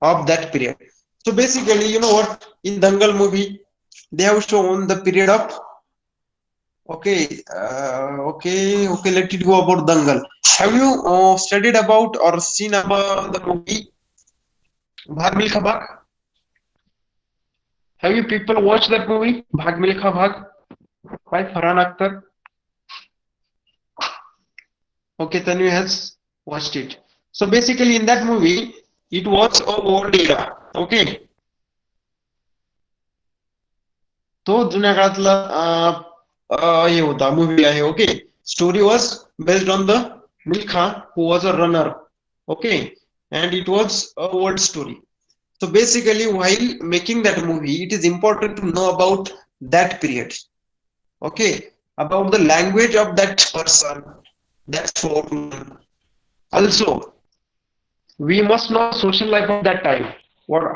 of that period. So basically, you know what? In Dangal movie, they have shown the period of okay. Let it go about Dangal. Have you studied about or seen about the movie Bhag Milkha Bhag? Have you people watched that movie Bhag Milkha Bhag by Farhan Akhtar? Okay, Tanu has watched it. So basically, in that movie, it was a old era. Okay, तो जुन्या काळातला हे होता movie आहे. Okay, story was based on the Milkha who was a runner. Okay, and it was a world story. So basically, while making that movie, it is important to know about that period. Okay, about the language of that person, that foreman. Also, we must know the social life of that time.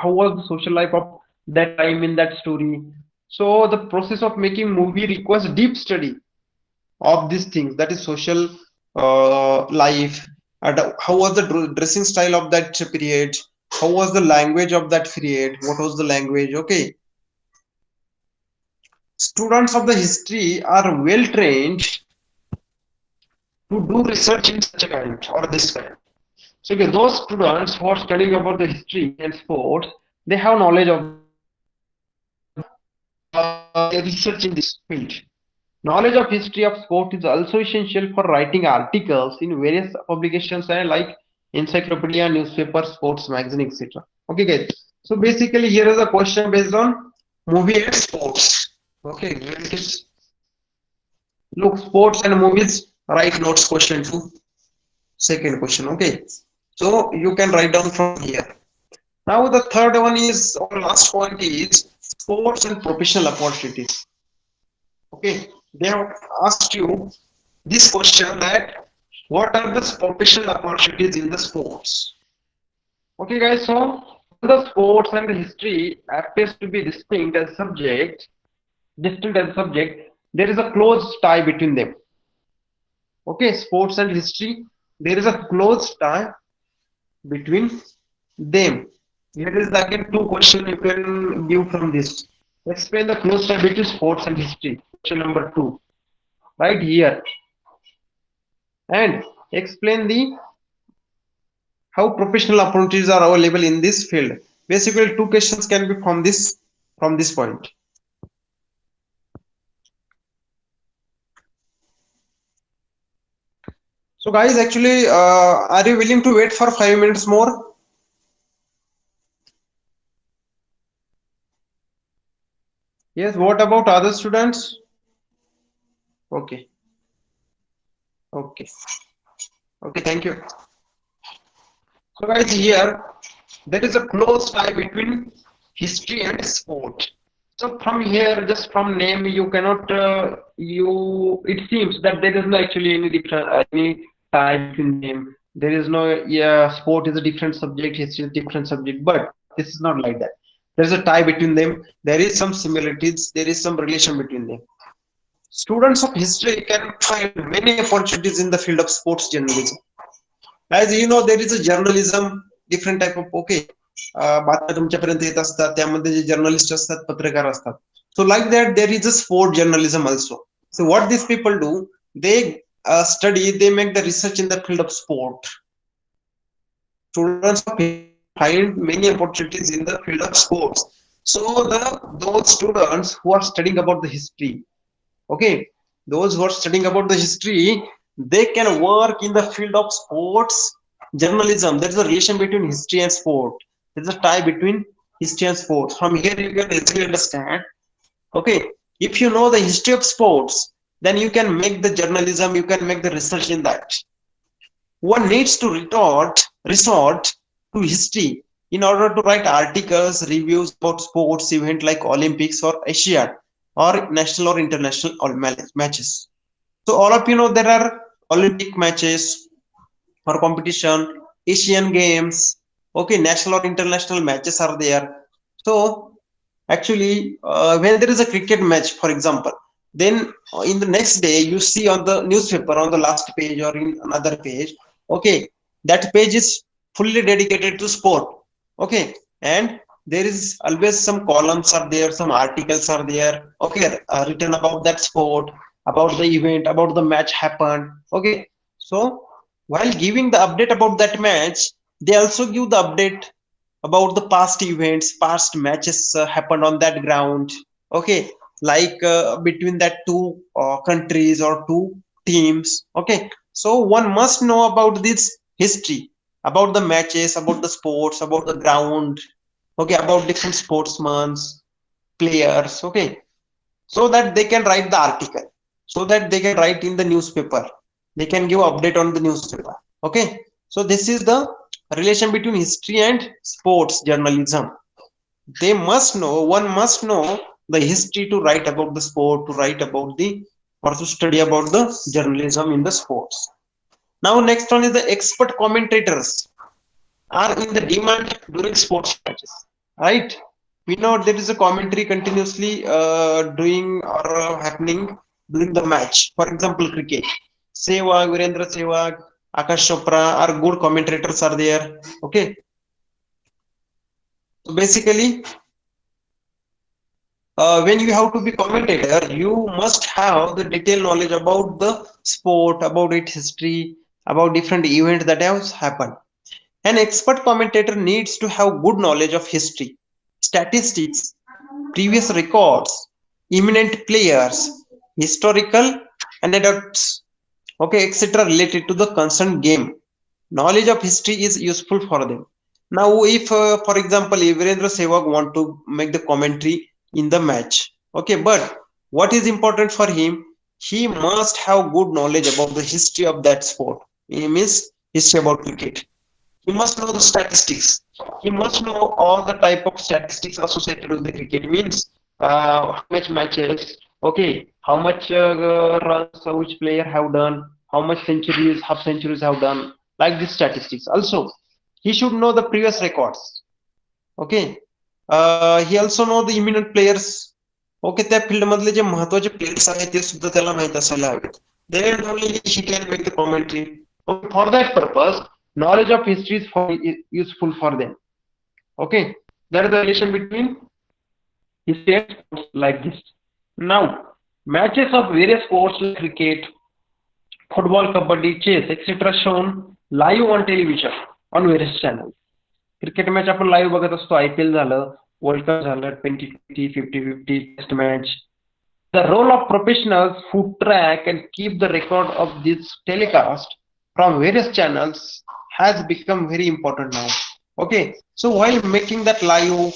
How was the social life of that time in that story? So the process of making movie requires deep study of these things, that is social life, and how was the dressing style of that period, how was the language of that period, what was the language. Okay, students of the history are well trained to do research in such a kind or this kind. So okay, those students who are studying about the history and sports, they have knowledge of that and they do research in this field. Knowledge of history of sport is also essential for writing articles in various publications like encyclopedia, newspaper, sports magazine, etc. Okay, guys. So basically, here is a question based on movie and sports. Okay, here it is. Look, sports and movies. Write notes question two. Second question. Okay. So you can write down from here. Now the third one is, or last point is sports and professional opportunities. Okay, they have asked you this question that what are the professional opportunities in the sports? Okay, guys, so the sports and the history appears to be distinct as subject, there is a close tie between them. Okay, sports and history, there is a close tie between them. Here is again two questions you can give from this. Explain the close tie between sports and history. Question number two, right here, and explain the how professional opportunities are available in this field. Basically, two questions can be from this point. So, guys, actually, are you willing to wait for 5 minutes more? Yes. What about other students? Okay. Okay. Okay. Thank you. So, guys, here there is a close tie between history and sport. So from here, just from name, you cannot it seems that there is no actually any different any tie between them. There is no, yeah, sport is a different subject, history is a different subject, but this is not like that. There is a tie between them. There is some similarities. There is some relation between them. Students of history can find many opportunities in the field of sports journalism. As you know, there is a journalism, different type of, okay, बातम्या तुमच्यापर्यंत येत असतात, त्यामध्ये जे journalist असतात, पत्रकार असतात. So like that, there is a sport journalism also. So what these people do, they study, they make the research in the field of sport. Students find many opportunities in the field of sports. So those students who are studying about the history, okay, those who are studying about the history, they can work in the field of sports journalism. There is a relation between history and sport. There is a tie between history and sports. From here you can easily understand. Okay, if you know the history of sports, then you can make the journalism, you can make the research in that. one needs to resort to history in order to write articles, reviews about sports event like Olympics or Asiad or national or international matches. So all of you know there are Olympic matches or competition, Asian Games, okay, national or international matches are there. So actually, when there is a cricket match, for example, then in the next day you see on the newspaper on the last page or in another page, okay, that page is fully dedicated to sport, okay, and there is always some columns are there, some articles are there, okay, written about that sport, about the event, about the match happened, okay. So while giving the update about that match, they also give the update about the past events, past matches happened on that ground. Okay, like between that two countries or two teams. Okay, so one must know about this history, about the matches, about the sports, about the ground. Okay, about different sportsmen, players. Okay, so that they can write the article, so that they can write in the newspaper, they can give update on the newspaper. Okay, so this is the relation between history and sports journalism. They must know, one must know the history to write about the sport, to write about the, or to study about the journalism in the sports. Now next one is the expert commentators are in the demand during sports matches, right? We know there is a commentary continuously doing or happening during the match. For example, cricket. Sehwag, Virendra Sehwag, Akash Chopra are good commentators are there. Okay. So basically, when you have to be commentator, you must have the detailed knowledge about the sport, about its history, about different events that have happened. An expert commentator needs to have good knowledge of history, statistics, previous records, eminent players, historical anecdotes, okay, etc. related to the concerned game. Knowledge of history is useful for them. Now, if, for example, if Virendra Sehwag want to make the commentary in the match, okay, but what is important for him? He must have good knowledge about the history of that sport. He means history about cricket. He must know the statistics. He must know all the type of statistics associated with the cricket. Means how much matches, okay, how much runs which player have done, how much centuries, half centuries have done, like these statistics. Also, he should know the previous records. Okay, he also know the eminent players. Okay त्या field मधले जे महत्वाचे players आहेत ते सुद्धा त्याला माहित असायला हवेत. Then only he can make the commentary. Okay, for that purpose, knowledge of history is useful for them. Okay, that is the relation between history and sports like this. Now, matches of various sports like cricket, football, kabaddi, chess, etc. shown live on television on various channels. Cricket match आपण live बघत असतो. IPL झालं, world cup झालं, 2020, 50-50 test match. The role of professionals who track and keep the record of this telecast from various channels has become very important now. Okay, so while making that live,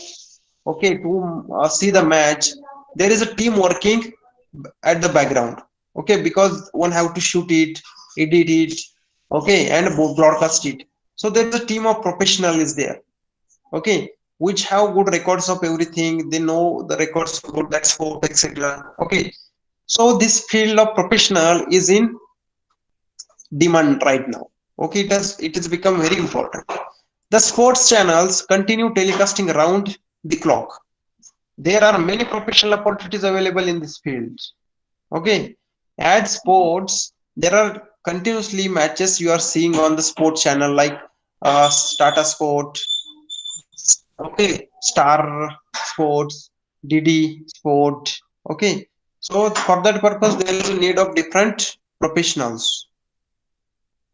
okay, to see the match, there is a team working at the background. Okay, because one have to shoot it, edit it, okay, and broadcast it. So there is a team of professional is there, okay, which have good records of everything. They know the records about that sport, etc. Okay, so this field of professional is in demand right now. Okay, it has become very important. The sports channels continue telecasting around the clock. There are many professional opportunities available in this field. Okay, at sports there are continuously matches you are seeing on the sports channel like Tata Sport, okay, Star Sports, DD Sport. Okay, so for that purpose there is a need of different professionals.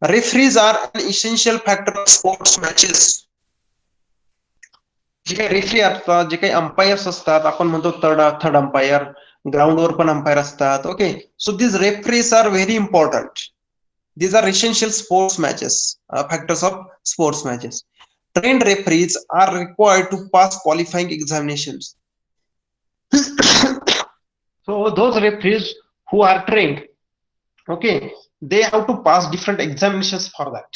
Referees are an essential factor of sports matches. जे काही referee असतात, जे काही umpires असतात, आपण म्हणतो third umpire, ग्राउंडवर पण umpire असतात. Okay, so this referees are very important. These are essential sports matches, factors of sports matches. Trained referees are required to pass qualifying examinations. So those referees who are trained, okay, they have to pass different examinations for that.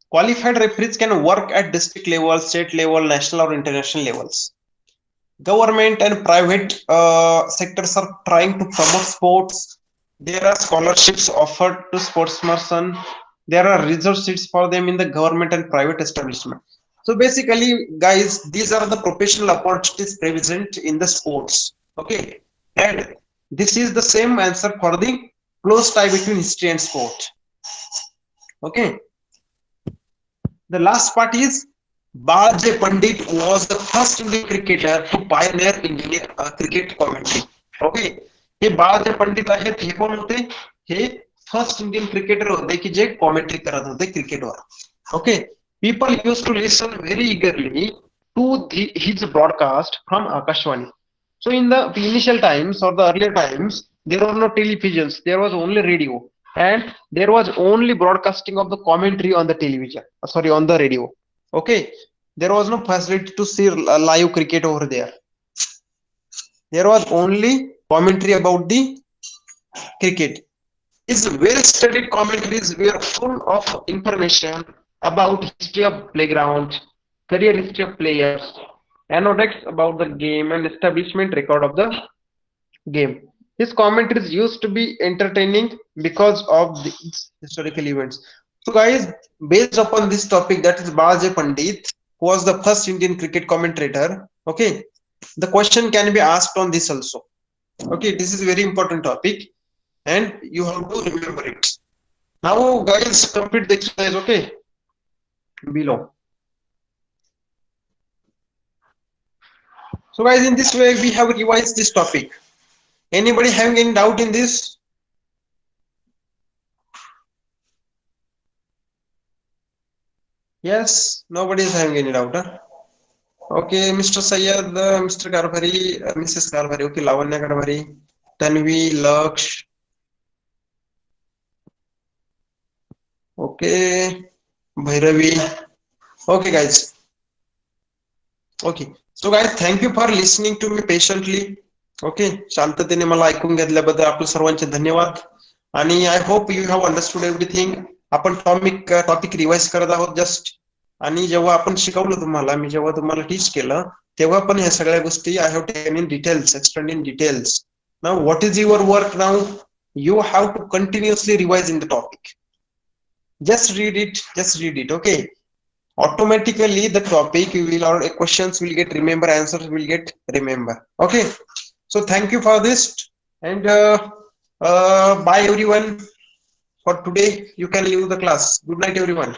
Qualified referees can work at district level, state level, national or international levels. Government and private sectors are trying to promote sports. There are scholarships offered to sportsmen. There are reserved seats for them in the government and private establishment. So basically, guys, these are the professional opportunities present in the sports. Okay, and this is the same answer for the close tie between history and sport. Okay, the last part is Balaji Pandit was the first Indian cricketer to pioneer Indian cricket commentary. Okay, हे बाळासाहेब पंडित आहेत हे कोण होते हे first Indian cricketer होते की जे commentary करत होते क्रिकेटवर okay people use to listen very eagerly to his broadcast from Akashvani so in the initial times or the earlier times there were no televisions, there was only radio, and there was only broadcasting of the commentary on the television, sorry, on the radio. Okay, there was no facility to see live cricket over there. There was only commentary about the cricket. His well studied commentaries were full of information about history of playground, career history of players, anecdotes about the game, and establishment record of the game. His commentaries used to be entertaining because of the historical events. So, guys, based upon this topic, that is Balaji Pandit, who was the first Indian cricket commentator. Okay, the question can be asked on this also. Okay, this is a very important topic, and you have to remember it. Now, guys, complete the exercise. Okay, below. So, guys, in this way, we have revised this topic. Anybody having any doubt in this? Yes, nobody is having any doubt. Huh? Okay, Mr. Sayyad, Mr. Garbhari, Mrs. Garbhari, okay, Lavanya Garbhari, Tanvi, Laksh. Okay, Bhairavi. Okay, guys. Okay. So, guys, thank you for listening to me patiently. Okay शांततेने मला ऐकून घेतल्याबद्दल आपल्या सर्वांचे धन्यवाद आणि I hope you have understood everything आपण topic revise करत आहोत जस्ट आणि जेव्हा आपण शिकवलं तुम्हाला मी जेव्हा तुम्हाला टीच केलं तेव्हा पण ह्या सगळ्या गोष्टी I have taken in details explain in details now what is your work now you have to continuously revise in the topic. Just read it, okay? Automatically the topic you will or questions will get remember, answers will get remember, okay? So thank you for this, and bye everyone for today. You can leave the class. Good night everyone.